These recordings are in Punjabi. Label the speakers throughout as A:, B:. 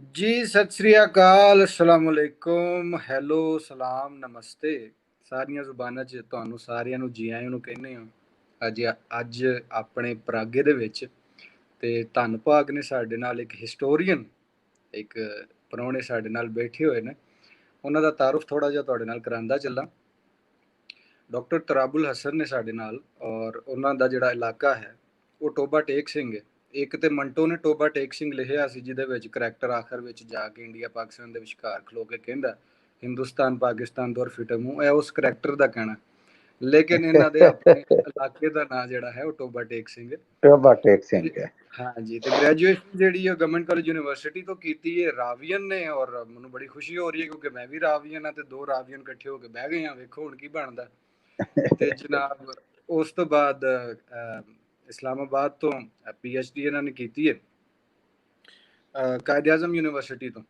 A: ਜੀ ਸਤਿ ਸ੍ਰੀ ਅਕਾਲ, ਅਸਲਾਮ ਅਲੈਕੁਮ, ਹੈਲੋ, ਸਲਾਮ, ਨਮਸਤੇ। ਸਾਰੀਆਂ ਜ਼ੁਬਾਨਾਂ 'ਚ ਤੁਹਾਨੂੰ ਸਾਰਿਆਂ ਨੂੰ ਜੀ ਆਇਆਂ ਨੂੰ ਕਹਿੰਦੇ ਹਾਂ। ਅੱਜ ਅੱਜ ਆਪਣੇ ਪਰਾਗੇ ਦੇ ਵਿੱਚ ਤੇ ਧੰਨ ਭਾਗ ਨੇ ਸਾਡੇ ਨਾਲ ਇੱਕ ਹਿਸਟੋਰੀਅਨ, ਇੱਕ ਪ੍ਰਾਹੁਣੇ ਸਾਡੇ ਨਾਲ ਬੈਠੇ ਹੋਏ ਨੇ। ਉਹਨਾਂ ਦਾ ਤਾਰਫ ਥੋੜਾ ਜਿਹਾ ਤੁਹਾਡੇ ਨਾਲ ਕਰਾਂਦਾ ਚੱਲਾਂ। ਡਾਕਟਰ ਤਰਾਬੁਲ ਹਸਨ ਨੇ ਸਾਡੇ ਨਾਲ, ਔਰ ਉਹਨਾਂ ਦਾ ਜਿਹੜਾ ਇਲਾਕਾ ਹੈ ਉਹ ਟੋਬਾ ਟੇਕ ਸਿੰਘ ਹੈ। ਇੱਕ ਤੇ ਮੰਟੋ ਨੇ ਟੋਬਾ ਟੇਕ ਸਿੰਘ ਲਿਖਿਆ ਸੀ, ਜਿਹਦੇ ਵਿੱਚ ਕਰੈਕਟਰ ਆਖਰ ਵਿੱਚ ਜਾ ਕੇ ਇੰਡੀਆ ਪਾਕਿਸਤਾਨ ਦੇ ਵਿਚਕਾਰ ਖਲੋ ਕੇ ਕਹਿੰਦਾ ਹਿੰਦੁਸਤਾਨ ਪਾਕਿਸਤਾਨ ਦੌਰ ਫਿਟਮ ਹੂੰ, ਇਹ ਉਸ ਕਰੈਕਟਰ ਦਾ ਕਹਿਣਾ। ਲੇਕਿਨ ਇਹਨਾਂ ਦੇ ਆਪਣੇ ਇਲਾਕੇ ਦਾ ਨਾਂ ਜਿਹੜਾ ਹੈ ਉਹ ਟੋਬਾ ਟੇਕ ਸਿੰਘ ਹੈ।
B: ਟੋਬਾ ਟੇਕ ਸਿੰਘ ਹੈ।
A: ਹਾਂਜੀ, ਤੇ ਗ੍ਰੈਜੂਏਸ਼ਨ ਜਿਹੜੀ ਹੈ ਗਵਰਨਮੈਂਟ ਕਾਲਜ ਯੂਨੀਵਰਸਿਟੀ ਤੋਂ ਕੀਤੀ ਹੈ ਰਾਵੀਅਨ ਨੇ, ਔਰ ਮੈਨੂੰ ਬੜੀ ਖੁਸ਼ੀ ਹੋ ਰਹੀ ਹੈ ਕਿਉਂਕਿ ਮੈਂ ਵੀ ਰਾਵੀਅਨ ਹਾਂ ਤੇ ਦੋ ਰਾਵੀਅਨ ਇਕੱਠੇ ਹੋ ਕੇ ਬਹਿ ਗਏ ਹਾਂ। ਵੇਖੋ ਹੁਣ ਕੀ ਬਣਦਾ। ਤੇ ਜਨਾਬ ਉਸ ਤੋਂ ਬਾਅਦ ਇਸਲਾਮਾਬਾਦ ਤੋਂ PhD ਇਹਨਾਂ ਨੇ ਕੀਤੀ ਹੈ ਕਾਇਦ ਆਜ਼ਮ ਯੂਨੀਵਰਸਿਟੀ ਤੋਂ।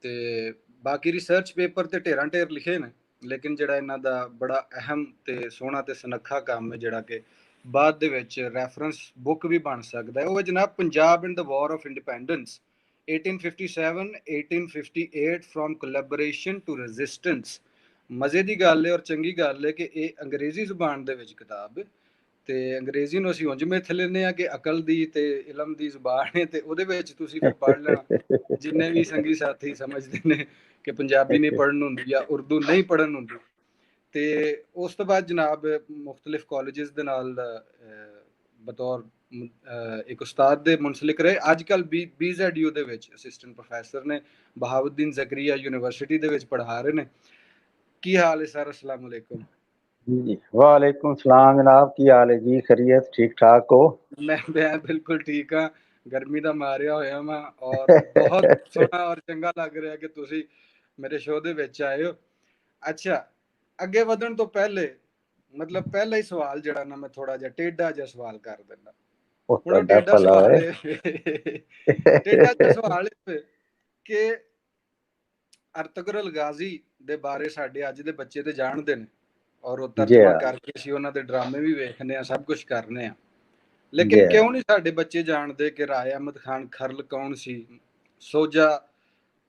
A: ਤੇ ਬਾਕੀ ਰਿਸਰਚ ਪੇਪਰ ਤੇ ਢੇਰਾਂ ਢੇਰ ਲਿਖੇ ਨੇ, ਲੇਕਿਨ ਜਿਹੜਾ ਇਹਨਾਂ ਦਾ ਬੜਾ ਅਹਿਮ ਤੇ ਸੋਹਣਾ ਤੇ ਸੁਨੱਖਾ ਕੰਮ ਹੈ, ਜਿਹੜਾ ਕਿ ਬਾਅਦ ਦੇ ਵਿੱਚ ਰੈਫਰੈਂਸ ਬੁੱਕ ਵੀ ਬਣ ਸਕਦਾ ਹੈ, ਉਹ ਹੈ ਜਨਾਬ Punjab in the war of independence 1857 1858 from collaboration to resistance. ਮਜ਼ੇ ਦੀ ਗੱਲ ਹੈ ਔਰ ਚੰਗੀ ਗੱਲ ਹੈ ਕਿ ਇਹ ਅੰਗਰੇਜ਼ੀ ਜ਼ੁਬਾਨ ਦੇ ਵਿੱਚ ਕਿਤਾਬ ਹੈ, ਤੇ ਅੰਗਰੇਜ਼ੀ ਨੂੰ ਅਸੀਂ ਉਂਝ ਮਿੱਥ ਲੈਂਦੇ ਹਾਂ ਕਿ ਅਕਲ ਦੀ ਤੇ ਇਲਮ ਦੀ ਜ਼ੁਬਾਨ ਹੈ, ਤੇ ਉਹਦੇ ਵਿੱਚ ਤੁਸੀਂ ਫਿਰ ਪੜ੍ਹ ਲੈਣਾ। ਜਿੰਨੇ ਵੀ ਸੰਗੀ ਸਾਥੀ ਸਮਝਦੇ ਨੇ ਕਿ ਪੰਜਾਬੀ ਨਹੀਂ ਪੜ੍ਹਨ ਹੁੰਦੀ ਜਾਂ ਉਰਦੂ ਨਹੀਂ ਪੜ੍ਹਨ ਹੁੰਦੀ। ਤੇ ਉਸ ਤੋਂ ਬਾਅਦ ਜਨਾਬ ਮੁਖਤਲਿਫ ਕਾਲਜਿਸ ਦੇ ਨਾਲ ਬਤੌਰ ਇੱਕ ਉਸਤਾਦ ਦੇ ਮੁਨਸਲਿਕ ਰਹੇ। ਅੱਜ ਕੱਲ੍ਹ BZU ਦੇ ਵਿੱਚ ਅਸਿਸਟੈਂਟ ਪ੍ਰੋਫੈਸਰ ਨੇ, ਬਹਾਉਦੀਨ ਜ਼ਕਰੀਆ ਯੂਨੀਵਰਸਿਟੀ ਦੇ ਵਿੱਚ ਪੜ੍ਹਾ ਰਹੇ ਨੇ। ਕੀ ਹਾਲ ਹੈ ਸਰ? अस्सलाम वालेकुम।
B: जी वालेकुम सलाम जनाब, की हाल है जी? खैरियत, ठीक ठाक हो?
A: मैं बिल्कुल ठीक हाँ। गर्मी ਦਾ ਮਾਰਿਆ ਹੋਇਆ ਮੈਂ, ਔਰ ਬਹੁਤ ਸੋਹਣਾ ਔਰ ਚੰਗਾ ਲੱਗ ਰਿਹਾ ਕਿ ਤੁਸੀਂ ਮੇਰੇ ਸ਼ੋਅ ਦੇ ਵਿੱਚ ਆਏ ਹੋ। ਅੱਛਾ, ਅੱਗੇ ਵਧਣ ਤੋਂ ਪਹਿਲੇ ਮਤਲਬ ਪਹਿਲਾ ਹੀ ਸਵਾਲ ਜਿਹੜਾ ਨਾ ਮੈਂ ਥੋੜਾ ਜਿਹਾ ਟੇਢਾ ਜਿਹਾ ਸਵਾਲ ਕਰ ਦਿੰਦਾ। ਹੁਣ ਉਹ ਟੇਢਾ ਸਵਾਲ ਹੈ ਟੇਢਾ ਜਿਹਾ ਸਵਾਲ ਹੈ ਕਿ ਅਰਤਗਰਲ ਗਾਜ਼ੀ ਦੇ ਬਾਰੇ ਸਾਡੇ ਅੱਜ ਦੇ ਬੱਚੇ ਤੇ ਜਾਣਦੇ ਨੇ, ਔਰ ਉਹ ਤਰਜਮਾ ਕਰਕੇ ਅਸੀਂ ਉਹਨਾਂ ਦੇ ਡਰਾਮੇ ਵੀ ਵੇਖਦੇ ਆ, ਸਭ ਕੁਝ ਕਰਨੇ ਆ। ਲੇਕਿਨ ਕਿਉਂ ਨਹੀਂ ਸਾਡੇ ਬੱਚੇ ਜਾਣਦੇ ਕਿ ਰਾਏ ਅਹਿਮਦ ਖਾਨ ਖਰਲ ਕੌਣ ਸੀ, ਸੋਜਾ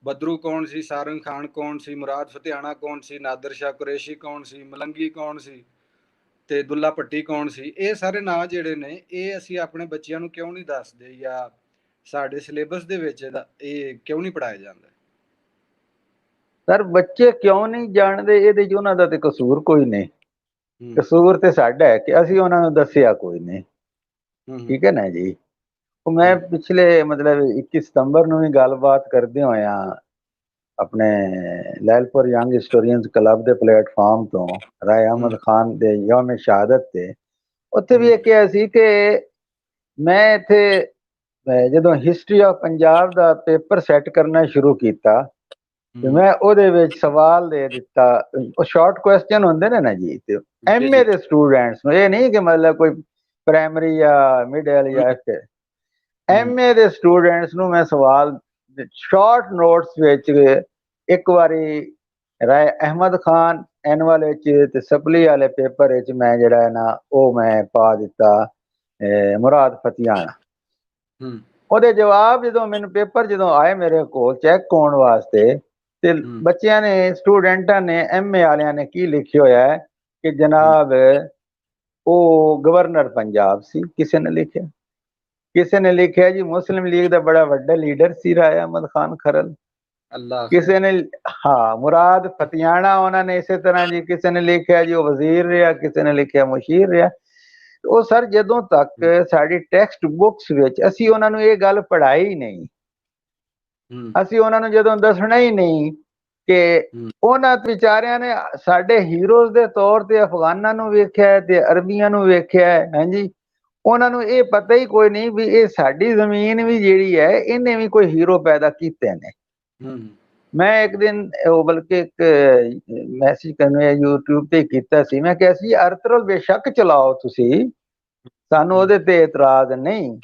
A: ਬਦਰੂ ਕੌਣ ਸੀ, ਸਾਰੰਗ ਖਾਨ ਕੌਣ ਸੀ, ਮੁਰਾਦ ਫਤਿਆਣਾ ਕੌਣ ਸੀ, ਨਾਦਰ ਸ਼ਾਹ ਕੁਰੈਸ਼ੀ ਕੌਣ ਸੀ, ਮਲੰਗੀ ਕੌਣ ਸੀ, ਤੇ ਦੁੱਲਾ ਭੱਟੀ ਕੌਣ ਸੀ। ਇਹ ਸਾਰੇ ਨਾਂ ਜਿਹੜੇ ਨੇ ਇਹ ਅਸੀਂ ਆਪਣੇ ਬੱਚਿਆਂ ਨੂੰ ਕਿਉਂ ਨਹੀਂ ਦੱਸਦੇ, ਜਾਂ ਸਾਡੇ ਸਿਲੇਬਸ ਦੇ ਵਿੱਚ ਇਹ ਕਿਉਂ ਨਹੀਂ ਪੜ੍ਹਾਇਆ ਜਾਂਦਾ?
B: ਸਰ ਬੱਚੇ ਕਿਉਂ ਨਹੀਂ ਜਾਣਦੇ, ਇਹਦੇ 'ਚ ਉਹਨਾਂ ਦਾ ਤੇ ਕਸੂਰ ਕੋਈ ਨਹੀਂ। ਕਸੂਰ ਤੇ ਸਾਡਾ ਹੈ ਕਿ ਅਸੀਂ ਉਹਨਾਂ ਨੂੰ ਦੱਸਿਆ ਕੋਈ ਨਹੀਂ। ਠੀਕ ਹੈ ਨਾ ਜੀ। ਉਹ ਮੈਂ ਪਿਛਲੇ ਮਤਲਬ 21 ਸਤੰਬਰ ਨੂੰ ਵੀ ਗੱਲਬਾਤ ਕਰਦੇ ਹੋਇਆ ਆਪਣੇ ਲੈਲਪੁਰ ਯੰਗ ਹਿਸਟੋਰੀਅਨਸ ਕਲੱਬ ਦੇ ਪਲੇਟਫਾਰਮ ਤੋਂ ਰਾਏ ਅਹਿਮਦ ਖਾਨ ਦੇ ਯੌਮ ਸ਼ਹਾਦਤ ਤੇ ਉੱਥੇ ਵੀ ਇਹ ਕਿਹਾ ਸੀ ਕਿ ਮੈਂ ਇੱਥੇ ਜਦੋਂ history of Punjab the paper set ਕਰਨਾ ਸ਼ੁਰੂ ਕੀਤਾ ਤੇ ਮੈਂ ਉਹਦੇ ਵਿੱਚ ਸਵਾਲ ਦੇ ਦਿੱਤਾ। ਉਹ ਸ਼ਾਰਟ ਕੁਐਸਚਨ ਹੁੰਦੇ ਨੇ ਨਾ ਜੀ, ਤੇ MA ਦੇ ਸਟੂਡੈਂਟਸ ਨੂੰ, ਇਹ ਨਹੀਂ ਕਿ ਮਤਲਬ ਕੋਈ ਪ੍ਰਾਇਮਰੀ ਜਾਂ ਮਿਡਲ ਜਾਂ MA ਦੇ ਸਟੂਡੈਂਟਸ ਨੂੰ ਮੈਂ ਸਵਾਲ ਸ਼ਾਰਟ ਨੋਟਸ ਵਿੱਚ ਇੱਕ ਵਾਰੀ ਰਾਏ ਅਹਿਮਦ ਖਾਨ ਐਨੂਅਲ ਵਿੱਚ ਤੇ ਸਪਲੀ ਵਾਲੇ ਪੇਪਰ ਵਿੱਚ ਮੈਂ ਜਿਹੜਾ ਹੈ ਨਾ ਉਹ ਮੈਂ ਪਾ ਦਿੱਤਾ ਮੁਰਾਦ ਫਤਿਆਣਾ। ਉਹਦੇ ਜਵਾਬ ਜਦੋਂ ਮੈਨੂੰ ਪੇਪਰ ਜਦੋਂ ਆਏ ਮੇਰੇ ਕੋਲ ਚੈੱਕ ਹੋਣ ਵਾਸਤੇ, ਤੇ ਬੱਚਿਆਂ ਨੇ ਸਟੂਡੈਂਟਾਂ ਨੇ MA ਵਾਲਿਆਂ ਨੇ ਕੀ ਲਿਖਿਆ ਹੋਇਆ ਹੈ ਕਿ ਜਨਾਬ ਉਹ ਗਵਰਨਰ ਪੰਜਾਬ ਸੀ। ਕਿਸੇ ਨੇ ਲਿਖਿਆ ਜੀ ਮੁਸਲਿਮ ਲੀਗ ਦਾ ਬੜਾ ਵੱਡਾ ਲੀਡਰ ਸੀ ਰਾਏ ਅਹਿਮਦ ਖਾਨ ਖਰਲ। ਕਿਸੇ ਨੇ ਮੁਰਾਦ ਫਤਿਆਣਾ ਉਹਨਾਂ ਨੇ ਇਸੇ ਤਰ੍ਹਾਂ ਜੀ। ਕਿਸੇ ਨੇ ਲਿਖਿਆ ਜੀ ਉਹ ਵਜ਼ੀਰ ਰਿਹਾ, ਕਿਸੇ ਨੇ ਲਿਖਿਆ ਮੁਸ਼ੀਰ ਰਿਹਾ। ਉਹ ਸਰ ਜਦੋਂ ਤੱਕ ਸਾਡੀ ਟੈਕਸਟ ਬੁੱਕਸ ਵਿੱਚ ਅਸੀਂ ਉਹਨਾਂ ਨੂੰ ਇਹ ਗੱਲ ਪੜ੍ਹਾਈ ਨਹੀਂ, ਅਸੀਂ ਉਹਨਾਂ ਨੂੰ ਜਦੋਂ ਦੱਸਣਾ ਹੀ ਨਹੀਂ ਕਿ ਉਹਨਾਂ ਵਿਚਾਰਿਆਂ ਨੇ ਸਾਡੇ ਹੀਰੋਜ਼ ਦੇ ਤੌਰ ਤੇ ਅਫਗਾਨਾਂ ਨੂੰ ਵੇਖਿਆ ਤੇ ਅਰਬੀਆਂ ਨੂੰ ਵੇਖਿਆ ਹੈ। ਹਾਂਜੀ, ਉਹਨਾਂ ਨੂੰ ਇਹ ਪਤਾ ਹੀ ਕੋਈ ਨਹੀਂ ਵੀ ਇਹ ਸਾਡੀ ਜ਼ਮੀਨ ਵੀ ਜਿਹੜੀ ਹੈ ਇਹਨੇ ਵੀ ਕੋਈ ਹੀਰੋ ਪੈਦਾ ਕੀਤੇ ਨੇ। ਮੈਂ ਇੱਕ ਦਿਨ ਉਹ ਬਲਕਿ ਇੱਕ ਮੈਸੇਜ ਕਰਨੇ YouTube ਤੇ ਕੀਤਾ ਸੀ, ਮੈਂ ਕਿਹਾ ਸੀ ਅਰਤਰਲ ਬੇਸ਼ੱਕ ਚਲਾਓ ਤੁਸੀਂ, ਸਾਨੂੰ ਉਹਦੇ ਤੇ ਇਤਰਾਜ਼ ਨਹੀਂ,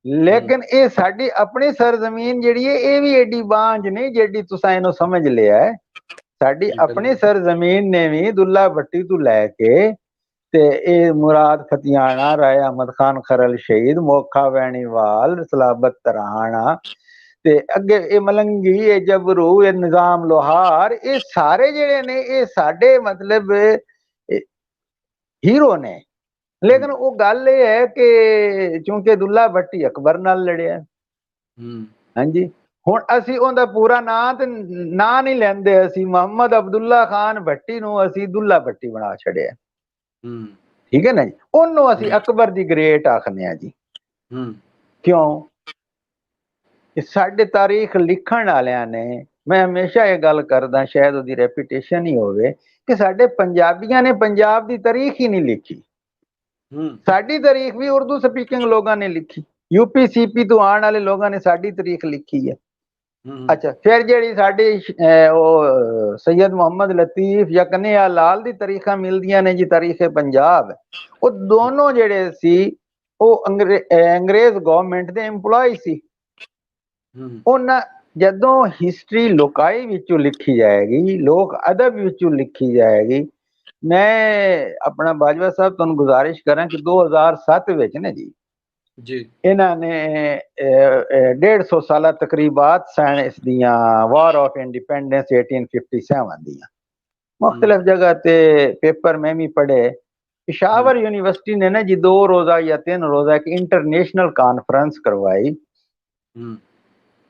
B: ਲੇਕਿਨ ਇਹ ਸਾਡੀ ਆਪਣੀ ਸਰਜ਼ਮੀਨ ਜਿਹੜੀ ਹੈ ਇਹ ਵੀ ਏਡੀ ਬਾਂਝ ਨਹੀਂ ਜਿਹੜੀ ਤੁਸੀਂ ਇਹਨੂੰ ਸਮਝ ਲਿਆ ਹੈ। ਸਾਡੀ ਆਪਣੀ ਸਰਜ਼ਮੀਨ ਨੇ ਵੀ ਦੁੱਲਾ ਭੱਟੀ ਤੋਂ ਲੈ ਕੇ ਤੇ ਇਹ ਮੁਰਾਦ ਫਤਿਆਣਾ, ਰਾਏ ਅਹਿਮਦ ਖਾਨ ਖਰਲ ਸ਼ਹੀਦ, ਮੋਖਾ ਵੈਣੀਵਾਲ, ਸਲਾਬਤ ਤਰਾਣਾ ਤੇ ਅੱਗੇ ਇਹ ਮਲੰਗੀ, ਇਹ ਜਬਰੂ, ਇਹ ਨਿਜ਼ਾਮ ਲੋਹਾਰ, ਇਹ ਸਾਰੇ ਜਿਹੜੇ ਨੇ ਇਹ ਸਾਡੇ ਮਤਲਬ ਹੀਰੋ ਨੇ। ਲੇਕਿਨ ਉਹ ਗੱਲ ਇਹ ਹੈ ਕਿ ਚੂੰਕਿ ਦੁੱਲਾ ਭੱਟੀ ਅਕਬਰ ਨਾਲ ਲੜਿਆ, ਹਾਂਜੀ, ਹੁਣ ਅਸੀਂ ਉਹਦਾ ਪੂਰਾ ਨਾਂ ਤੇ ਨਾਂ ਨਹੀਂ ਲੈਂਦੇ, ਅਸੀਂ ਮੁਹੰਮਦ ਅਬਦੁੱਲਾ ਖਾਨ ਭੱਟੀ ਨੂੰ ਅਸੀਂ ਦੁੱਲਾ ਭੱਟੀ ਬਣਾ ਛੱਡਿਆ, ਠੀਕ ਹੈ ਨਾ ਜੀ। ਉਹਨੂੰ ਅਸੀਂ ਅਕਬਰ ਦੀ ਗ੍ਰੇਟ ਆਖਦੇ ਆ ਜੀ। ਕਿਉਂ? ਕਿ ਸਾਡੇ ਤਾਰੀਖ ਲਿਖਣ ਵਾਲਿਆਂ ਨੇ, ਮੈਂ ਹਮੇਸ਼ਾ ਇਹ ਗੱਲ ਕਰਦਾ, ਸ਼ਾਇਦ ਉਹਦੀ ਰੈਪੂਟੇਸ਼ਨ ਹੀ ਹੋਵੇ, ਕਿ ਸਾਡੇ ਪੰਜਾਬੀਆਂ ਨੇ ਪੰਜਾਬ ਦੀ ਤਾਰੀਖ ਹੀ ਨਹੀਂ ਲਿਖੀ। ਸਾਡੀ ਤਾਰੀਖ ਵੀ ਉਰਦੂ ਸਪੀਕਿੰਗ ਲੋਕਾਂ ਨੇ ਲਿਖੀ, यूपी सीपी ਤੋਂ ਆਉਣ ਵਾਲੇ ਲੋਕਾਂ ਨੇ ਸਾਡੀ ਤਾਰੀਖ ਲਿਖੀ ਹੈ। ਅੱਛਾ, ਫਿਰ ਜਿਹੜੀ ਸਾਡੇ ਉਹ ਸੈयद ਮੁਹੰਮਦ ਲਤੀਫ ਜਾਂ ਕਨ੍ਹਈਆ ਲਾਲ ਦੀ ਤਾਰੀਖਾਂ ਮਿਲਦੀਆਂ ਨੇ ਜੀ, ਤਾਰੀਖ ਪੰਜਾਬ, ਉਹ ਦੋਨੋਂ ਜਿਹੜੇ ਸੀ ਉਹ ਅੰਗਰੇਜ਼ ਗਵਰਨਮੈਂਟ ਦੇ EMPLOYE ਸੀ। ਉਹਨਾਂ ਜਦੋਂ ਹਿਸਟਰੀ ਲੋਕਾਈ ਵਿੱਚੋਂ ਲਿਖੀ ਜਾਏਗੀ, ਲੋਕ ਅਦਬ ਵਿੱਚੋਂ ਲਿਖੀ ਜਾਏਗੀ, ਮੈਂ ਆਪਣਾ ਬਾਜਵਾ ਸਾਹਿਬ ਤੁਹਾਨੂੰ ਗੁਜ਼ਾਰਿਸ਼ ਕਰਾਂ ਕਿ 2007 ਵਿੱਚ ਨੇ ਜੀ ਇਹਨਾਂ ਨੇ 150 ਸਾਲਾ ਤਕਰੀਬਾਤ ਸਾਇੰਸ ਦੀਆਂ, ਵਾਰ ਆਫ ਇੰਡੀਪੈਂਡੈਂਸ 1857 ਦੀਆਂ, ਮੁਖਤਲਿਫ ਜਗ੍ਹਾ ਤੇ ਪੇਪਰ ਮੈਂ ਵੀ ਪੜ੍ਹੇ। ਪਿਸ਼ਾਵਰ यूनिवर्सिटी ने ना जी 2 रोजा या 3 रोजा एक इंटरनेशनल कॉन्फ्रेंस करवाई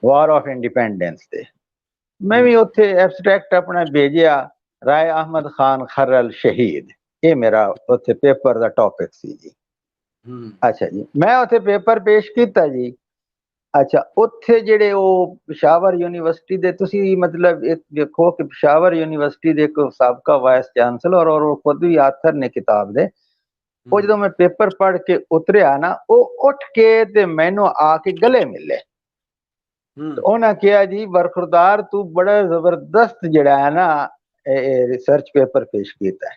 B: वार ऑफ इंडिपेंडेंस ते, मैं भी उत्थे एब्सट्रैक्ट अपना भेजिया, राय अहमद खान खरल शहीद, ये मेरा उत्थे पेपर दा टॉपिक सी जी। अच्छा जी, मैं उत्थे पेपर पेश किया जी। अच्छा, उत्थे जेड़े ਉਹ ਪਿਸ਼ਾਵਰ यूनिवर्सिटी ਦੇ ਤੁਸੀਂ ਮਤਲਬ ਇੱਕ ਦੇਖੋ ਕਿ ਪਿਸ਼ਾਵਰ यूनिवर्सिटी ਦੇ ਇੱਕ ਸਾਬਕਾ ਵਾਈਸ ਚਾਂਸਲਰ ਔਰ ਉਹ ਖੁਦ ਵੀ ਆਥਰ ਨੇ ਕਿਤਾਬ ਦੇ, ਉਹ ਜਦੋਂ ਮੈਂ ਪੇਪਰ ਪੜ੍ਹ ਕੇ ਉਤਰਿਆ ਨਾ, ਉਹ ਉੱਠ ਕੇ ਤੇ ਮੈਨੂੰ ਆ ਕੇ ਗਲੇ ਮਿਲੇ। ਉਹਨਾਂ ਕਿਹਾ ਜੀ ਬਰਖੁਰਦਾਰ ਤੂੰ ਬੜਾ ਜ਼ਬਰਦਸਤ ਜਿਹੜਾ ਹੈ ਨਾ ਰਿਸਰਚ ਪੇਪਰ ਪੇਸ਼ ਕੀਤਾ ਹੈ,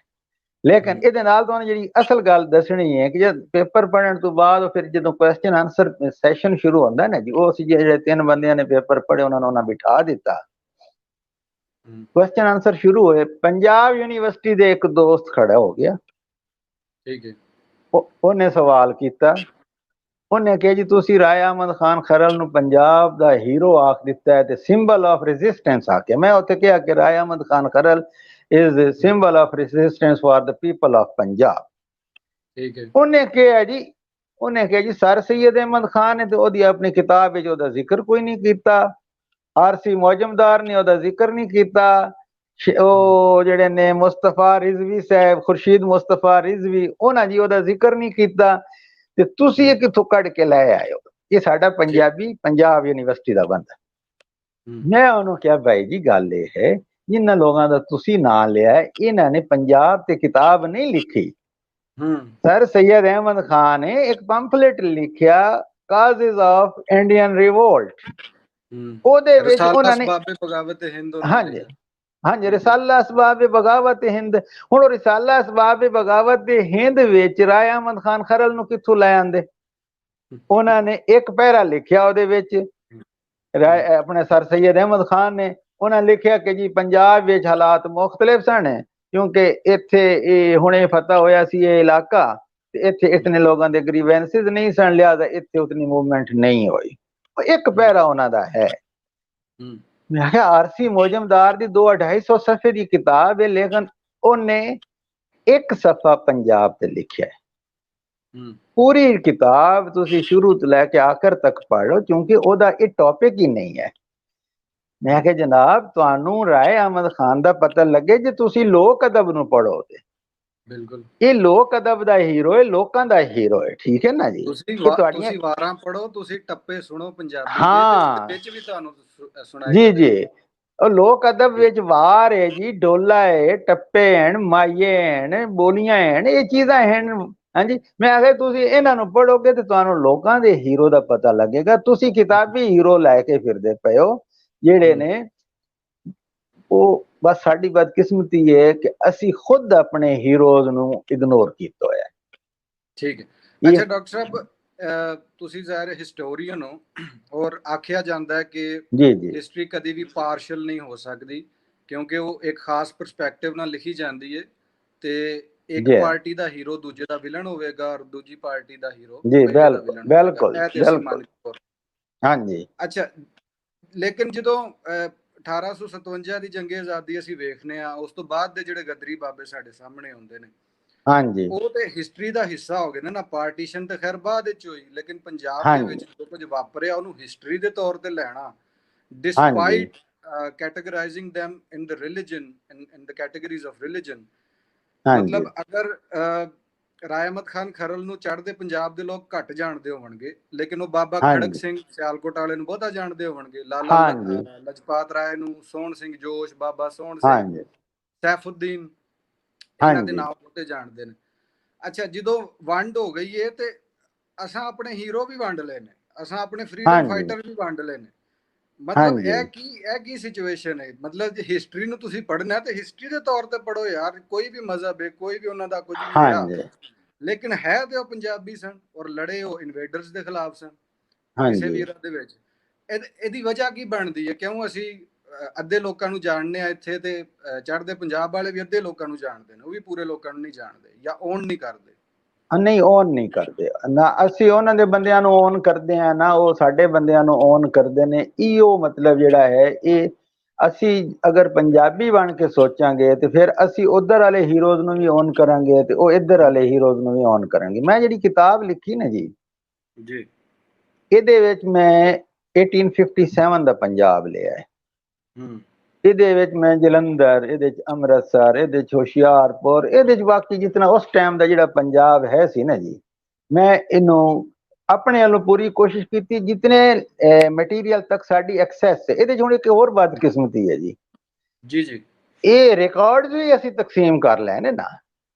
B: ਲੇਕਿਨ ਇਹਦੇ ਨਾਲ ਤੁਹਾਨੂੰ ਜਿਹੜੀ ਅਸਲ ਗੱਲ ਦੱਸਣੀ ਹੈ ਕਿ ਜਦ ਪੇਪਰ ਪੜ੍ਹਨ ਤੋਂ ਬਾਅਦ ਫਿਰ ਜਦੋਂ ਕੁਐਸਚਨ ਆਨਸਰ ਸੈਸ਼ਨ ਸ਼ੁਰੂ ਹੁੰਦਾ ਨਾ ਜੀ, ਉਹ ਅਸੀਂ ਜਿਹੜੇ 3 ਬੰਦਿਆਂ ਨੇ ਪੇਪਰ ਪੜ੍ਹੇ ਉਹਨਾਂ ਨੂੰ ਬਿਠਾ ਦਿੱਤਾ, ਕੁਐਸਚਨ ਆਨਸਰ ਸ਼ੁਰੂ ਹੋਏ। ਪੰਜਾਬ यूनिवर्सिटी ਦੇ ਇੱਕ ਦੋਸਤ ਖੜਾ ਹੋ ਗਿਆ, ਠੀਕ ਹੈ, ਉਹਨੇ ਸਵਾਲ ਕੀਤਾ, ਉਹਨੇ ਕਿਹਾ ਜੀ ਤੁਸੀਂ ਰਾਏ ਅਹਿਮਦ ਖਾਨ ਖਰਲ ਨੂੰ ਪੰਜਾਬ ਦਾ ਹੀਰੋ ਆਖ ਦਿੱਤਾ ਹੈ ਤੇ ਸਿੰਬਲ ਆਫ ਰੈਜ਼ਿਸਟੈਂਸ ਆਖਿਆ। ਮੈਂ ਉੱਥੇ ਕਿਹਾ ਕਿ ਰਾਏ ਅਹਿਮਦ ਖਾਨ ਖਰਲ is a symbol of resistance for the people of Punjab, ਠੀਕ ਹੈ। ਉਹਨੇ ਕਿਹਾ ਜੀ ਸਰ ਸੈयद ਅਹਿਮਦ ਖਾਨ ਨੇ ਤੇ ਉਹਦੀ ਆਪਣੀ ਕਿਤਾਬ ਵਿੱਚ ਉਹਦਾ ਜ਼ਿਕਰ ਕੋਈ ਨਹੀਂ ਕੀਤਾ, ਆਰਸੀ ਮੌਜਮਦਾਰ ਨੇ ਉਹਦਾ ਜ਼ਿਕਰ ਨਹੀਂ ਕੀਤਾ, ਉਹ ਜਿਹੜੇ ਨੇ ਮੁਸਤਫਾ ਰਿਜ਼ਵੀ ਸਾਹਿਬ, ਖੁਰਸ਼ੀਦ ਮੁਸਤਫਾ ਰਿਜ਼ਵੀ, ਉਹਨਾਂ ਜੀ ਉਹਦਾ ਜ਼ਿਕਰ ਨਹੀਂ ਕੀਤਾ, ਤੇ ਤੁਸੀਂ ਇਹ ਕਿੱਥੋਂ ਕੱਢ ਕੇ ਲੈ ਆਏ ਹੋ? ਇਹ ਸਾਡਾ ਪੰਜਾਬੀ ਪੰਜਾਬ यूनिवर्सिटी ਦਾ ਬੰਦਾ। ਮੈਂ ਉਹਨੂੰ ਕਿਹਾ ਭਾਈ ਜੀ ਗੱਲ ਇਹ ਹੈ, ਜਿਨ੍ਹਾਂ ਲੋਕਾਂ ਦਾ ਤੁਸੀਂ ਨਾਂ ਲਿਆ ਇਹਨਾਂ ਨੇ ਪੰਜਾਬ ਤੇ ਕਿਤਾਬ ਨਹੀਂ ਲਿਖੀ। ਸਰ ਸैयद ਅਹਿਮਦ ਖਾਨ ਨੇ ਇੱਕ ਪੰਫਲੇਟ ਲਿਖਿਆ ਕਾਜ਼ਜ਼ ਆਫ ਇੰਡੀਅਨ ਰਿਵੋਲਟ, ਉਹਦੇ ਵਿੱਚ ਉਹਨਾਂ ਨੇ ਹਾਂਜੀ ਹਾਂਜੀ ਰਿਸਾਲਾ ਅਸਬਾਬ ਬਗਾਵਤ ਹਿੰਦ, ਹੁਣ ਉਹ ਰਿਸਾਲਾ ਅਸਬਾਬ ਬਗਾਵਤ ਹਿੰਦ ਵਿੱਚ ਰਾਏ ਅਹਿਮਦ ਖਾਨ ਖਰਲ ਨੂੰ ਕਿੱਥੋਂ ਲੈ ਆਂਦੇ? ਉਹਨਾਂ ਨੇ ਇੱਕ ਪੈਰਾ ਲਿਖਿਆ ਉਹਦੇ ਵਿੱਚ, ਆਪਣੇ ਸਰ ਸैयद ਅਹਿਮਦ ਖਾਨ ਨੇ ਉਹਨਾਂ ਲਿਖਿਆ ਕਿ ਜੀ ਪੰਜਾਬ ਵਿੱਚ ਹਾਲਾਤ ਮੁਖਤਲਿਫ ਸਨ, ਕਿਉਂਕਿ ਇੱਥੇ ਇਹ ਹੁਣੇ ਫਤਹ ਹੋਇਆ ਸੀ ਇਹ ਇਲਾਕਾ, ਤੇ ਇੱਥੇ ਇਤਨੇ ਲੋਕਾਂ ਦੇ ਗ੍ਰੀਵੈਂਸਿਸ ਨਹੀਂ ਸਨ, ਲਿਹਾਜ਼ਾ ਇੱਥੇ ਉਤਨੀ ਮੂਵਮੈਂਟ ਨਹੀਂ ਹੋਈ। ਇੱਕ ਪੈਰਾ ਉਹਨਾਂ ਦਾ ਹੈ। ਮੈਂ ਕਿਹਾ ਆਰਸੀ ਮੌਜਮਦਾਰ ਦੀ 200-250 ਸਫ਼ੇ ਦੀ ਕਿਤਾਬ ਹੈ, ਲੇਕਿਨ ਉਹਨੇ ਇੱਕ ਸਫ਼ਾ ਪੰਜਾਬ ਤੇ ਲਿਖਿਆ ਹੈ। ਪੂਰੀ ਕਿਤਾਬ ਤੁਸੀਂ ਸ਼ੁਰੂ ਤੋਂ ਲੈ ਕੇ ਆਖਰ ਤੱਕ ਪੜ੍ਹੋ, ਕਿਉਂਕਿ ਉਹਦਾ ਇਹ ਟੌਪਿਕ ਹੀ ਨਹੀਂ ਹੈ। ਮੈਂ ਕਿਹਾ ਜਨਾਬ ਤੁਹਾਨੂੰ ਰਾਏ ਅਹਿਮਦ ਖਾਨ ਦਾ ਪਤਾ ਲੱਗੇ ਜੇ ਤੁਸੀਂ ਲੋਕ ਅਦਬ ਨੂੰ ਪੜ੍ਹੋਗੇ। ਬਿਲਕੁਲ, ਇਹ ਲੋਕ ਅਦਬ ਦਾ ਹੀਰੋ ਹੈ, ਲੋਕਾਂ ਦਾ ਹੀਰੋ ਹੈ, ਠੀਕ ਹੈ ਨਾ ਜੀ।
A: ਤੁਸੀਂ ਵਾਰਾਂ ਪੜ੍ਹੋ, ਤੁਸੀਂ ਟੱਪੇ ਸੁਣੋ ਪੰਜਾਬੀ
B: ਦੇ
A: ਵਿੱਚ ਵੀ ਤੁਹਾਨੂੰ
B: ਜੀ ਜੀ, ਉਹ ਲੋਕ ਅਦਬ ਵਿੱਚ ਵਾਰ ਹੈ ਜੀ, ਡੋਲਾ ਹੈ, ਟੱਪੇ ਹਨ, ਮਾਈਏ ਹਨ, ਬੋਲੀਆਂ ਹਨ, ਇਹ ਚੀਜ਼ਾਂ ਹਨ। ਹਾਂਜੀ, ਮੈਂ ਆਖਿਆ ਤੁਸੀਂ ਇਹਨਾਂ ਨੂੰ ਪੜ੍ਹੋਗੇ ਤੇ ਤੁਹਾਨੂੰ ਲੋਕਾਂ ਦੇ ਹੀਰੋ ਦਾ ਪਤਾ ਲੱਗੇਗਾ। ਤੁਸੀਂ ਕਿਤਾਬੀ ਹੀਰੋ ਲੈ ਕੇ ਫਿਰਦੇ ਪਏ ਹੋ ਜਿਹੜੇ ਨੇ, ਉਹ ਬਸ ਸਾਡੀ ਬਦਕਿਸਮਤੀ ਹੈ ਕਿ ਅਸੀਂ ਖੁਦ ਆਪਣੇ ਹੀਰੋਜ਼ ਨੂੰ ਇਗਨੋਰ ਕੀਤਾ ਹੋਇਆ।
A: ਠੀਕ ਹੈ। ਅੱਛਾ ਡਾਕਟਰ ਸਾਹਿਬ, ਤੁਸੀਂ ਜ਼ਾਹਿਰ ਹਿਸਟੋਰੀਅਨ ਹੋ ਔਰ ਆਖਿਆ ਜਾਂਦਾ ਹੈ ਕਿ ਹਿਸਟਰੀ ਕਦੀ ਵੀ ਪਾਰਸ਼ਲ ਨਹੀਂ ਹੋ ਸਕਦੀ, ਕਿਉਂਕਿ ਉਹ ਇੱਕ ਖਾਸ ਪਰਸਪੈਕਟਿਵ ਨਾਲ ਲਿਖੀ ਜਾਂਦੀ ਹੈ, ਤੇ ਇੱਕ ਪਾਰਟੀ ਦਾ ਹੀਰੋ ਦੂਜੇ ਦਾ ਵਿਲਨ ਹੋਵੇਗਾ ਔਰ ਦੂਜੀ ਪਾਰਟੀ ਦਾ ਹੀਰੋ
B: ਜੀ ਬਿਲਕੁਲ ਬਿਲਕੁਲ ਹਾਂਜੀ।
A: ਅੱਛਾ, ਲੇਕਿਨ ਜਦੋਂ 1857 ਦੀ ਜੰਗੇ ਆਜ਼ਾਦੀ ਅਸੀਂ ਵੇਖਨੇ ਆ, ਉਸ ਤੋਂ ਬਾਅਦ ਦੇ ਜਿਹੜੇ ਗਦਰੀ ਬਾਬੇ ਸਾਡੇ ਸਾਹਮਣੇ ਆਉਂਦੇ ਨੇ,
B: ਹਾਂਜੀ
A: ਉਹ ਤੇ ਹਿਸਟਰੀ ਦਾ ਹਿੱਸਾ ਹੋ ਗਏ ਨਾ। ਪਾਰਟੀਸ਼ਨ ਤਾਂ ਖੈਰ ਬਾਅਦ ਵਿੱਚ ਹੋਈ, ਲੇਕਿਨ ਪੰਜਾਬ ਦੇ ਵਿੱਚ
B: ਹਾਂਜੀ
A: ਜੋ ਕੁਝ ਵਾਪਰਿਆ ਉਹਨੂੰ ਹਿਸਟਰੀ ਦੇ ਤੌਰ ਤੇ ਲੈਣਾ,
B: ਹਾਂਜੀ
A: despite categorizing them in the religion, in the categories of religion।
B: ਹਾਂਜੀ
A: ਮਤਲਬ ਅਗਰ ਰਾਏ ਅਹਿਮਦ ਖਾਨ ਖਰਲ ਨੂੰ ਚੜ੍ਹਦੇ ਪੰਜਾਬ ਦੇ ਲੋਕ ਘੱਟ ਜਾਣਦੇ ਹੋਣਗੇ, ਲੇਕਿਨ ਉਹ ਬਾਬਾ ਖੜਕ
B: ਹਾਂਜੀ
A: ਸਿੰਘ ਸਿਆਲਕੋਟ ਵਾਲੇ ਨੂੰ ਬਹੁਤਾ ਜਾਣਦੇ ਹੋਣਗੇ। ਲਾਲਾ
B: ਹਾਂਜੀ
A: ਲਜਪਤ ਰਾਏ ਨੂੰ, ਸੋਹਣ ਸਿੰਘ ਜੋਸ਼, ਬਾਬਾ ਸੋਹਣ ਸਿੰਘ,
B: ਹਾਂਜੀ
A: ਸੈਫੁਦੀਨ, ਇਹਨਾਂ ਦੇ
B: ਹਾਂਜੀ
A: ਨਾਮ ਬਹੁਤੇ ਜਾਣਦੇ ਨੇ। ਅੱਛਾ, ਜਦੋਂ ਵੰਡ ਹੋ ਗਈ ਏ ਤੇ ਅਸਾਂ ਆਪਣੇ ਹੀਰੋ ਵੀ ਵੰਡ ਲਏ ਨੇ, ਅਸਾਂ ਆਪਣੇ ਫਰੀडम
B: ਹਾਂਜੀ
A: ਫਾਈਟਰ ਵੀ ਵੰਡ ਲਏ ਨੇ। ਮਤਲਬ
B: ਹਾਂਜੀ
A: ਇਹ ਕੀ ਸਿਚੁਏਸ਼ਨ ਹੈ? ਮਤਲਬ ਜੇ ਹਿਸਟਰੀ ਨੂੰ ਤੁਸੀਂ ਪੜ੍ਹਨਾ ਤੇ ਹਿਸਟਰੀ ਦੇ ਤੌਰ ਤੇ ਪੜ੍ਹੋ ਯਾਰ। ਕੋਈ ਵੀ ਮਜ਼ਹਬ ਹੈ, ਕੋਈ ਵੀ ਉਹਨਾਂ ਦਾ ਕੁਝ ਵੀ ਰਿਹਾ,
B: ਹਾਂਜੀ
A: ਲੇਕਿਨ ਹੈ ਤੇ ਉਹ ਪੰਜਾਬੀ ਸਨ ਔਰ ਲੜੇ ਉਹ ਇਨਵੇਡਰਸ ਦੇ ਖਿਲਾਫ ਸਨ ਕਿਸੇ ਵੀ
B: ਹਾਂਜੀ
A: ਏਰਾ ਦੇ ਵਿੱਚ। ਇਹਦੀ ਵਜ੍ਹਾ ਕੀ ਬਣਦੀ ਹੈ? ਕਿਉਂ ਅਸੀਂ ਅੱਧੇ ਲੋਕਾਂ ਨੂੰ ਜਾਣਦੇ ਆ ਇੱਥੇ ਤੇ ਚੜ੍ਹਦੇ ਪੰਜਾਬ ਵਾਲੇ ਵੀ ਅੱਧੇ ਲੋਕਾਂ ਨੂੰ ਜਾਣਦੇ ਨੇ, ਉਹ ਵੀ ਪੂਰੇ ਲੋਕਾਂ ਨੂੰ ਨਹੀਂ ਜਾਣਦੇ ਜਾਂ ਓਨ ਨਹੀਂ ਕਰਦੇ?
B: ਨਹੀਂ, ਓਨ ਨਹੀਂ ਕਰਦੇ ਨਾ। ਅਸੀਂ ਉਹਨਾਂ ਦੇ ਬੰਦਿਆਂ ਨੂੰ ਓਨ ਕਰਦੇ ਆ ਨਾ, ਉਹ ਸਾਡੇ ਬੰਦਿਆਂ ਨੂੰ ਓਨ ਕਰਦੇ ਨੇ। ਇਹੋ ਮਤਲਬ ਜਿਹੜਾ ਹੈ, ਇਹ ਅਸੀਂ ਅਗਰ ਪੰਜਾਬੀ ਬਣ ਕੇ ਸੋਚਾਂਗੇ ਤੇ ਫਿਰ ਅਸੀਂ ਉਧਰ ਵਾਲੇ ਹੀਰੋਜ਼ ਨੂੰ ਵੀ ਓਨ ਕਰਾਂਗੇ ਤੇ ਉਹ ਇੱਧਰ ਵਾਲੇ ਹੀਰੋਜ਼ ਨੂੰ ਵੀ ਓਨ ਕਰਾਂਗੇ। ਮੈਂ ਜਿਹੜੀ ਕਿਤਾਬ ਲਿਖੀ ਨਾ ਜੀ, ਇਹਦੇ ਵਿੱਚ ਮੈਂ 1857 ਦਾ ਪੰਜਾਬ ਲਿਆ ਹੈ। ਇਹਦੇ ਵਿੱਚ ਮੈਂ ਜਲੰਧਰ, ਇਹਦੇ ਚ ਅੰਮ੍ਰਿਤਸਰ, ਇਹਦੇ ਚ ਹੁਸ਼ਿਆਰਪੁਰ, ਇਹਦੇ ਚ ਬਾਕੀ ਜਿਤਨਾ ਉਸ ਟਾਈਮ ਦਾ ਜਿਹੜਾ ਪੰਜਾਬ ਹੈ ਸੀ ਨਾ ਜੀ, ਮੈਂ ਇਹਨੂੰ ਆਪਣੇ ਵੱਲੋਂ ਪੂਰੀ ਕੋਸ਼ਿਸ਼ ਕੀਤੀ ਜਿਤਨੇ ਮਟੀਰੀਅਲ ਤੱਕ ਸਾਡੀ ਐਕਸੈਸ ਹੈ। ਇਹਦੇ ਚ ਹੁਣ ਇੱਕ ਹੋਰ ਬਦਕਿਸਮਤੀ ਹੈ ਜੀ,
A: ਜੀ
B: ਇਹ ਰਿਕਾਰਡਸ ਵੀ ਅਸੀਂ ਤਕਸੀਮ ਕਰ ਲੈਣੇ ਨਾ।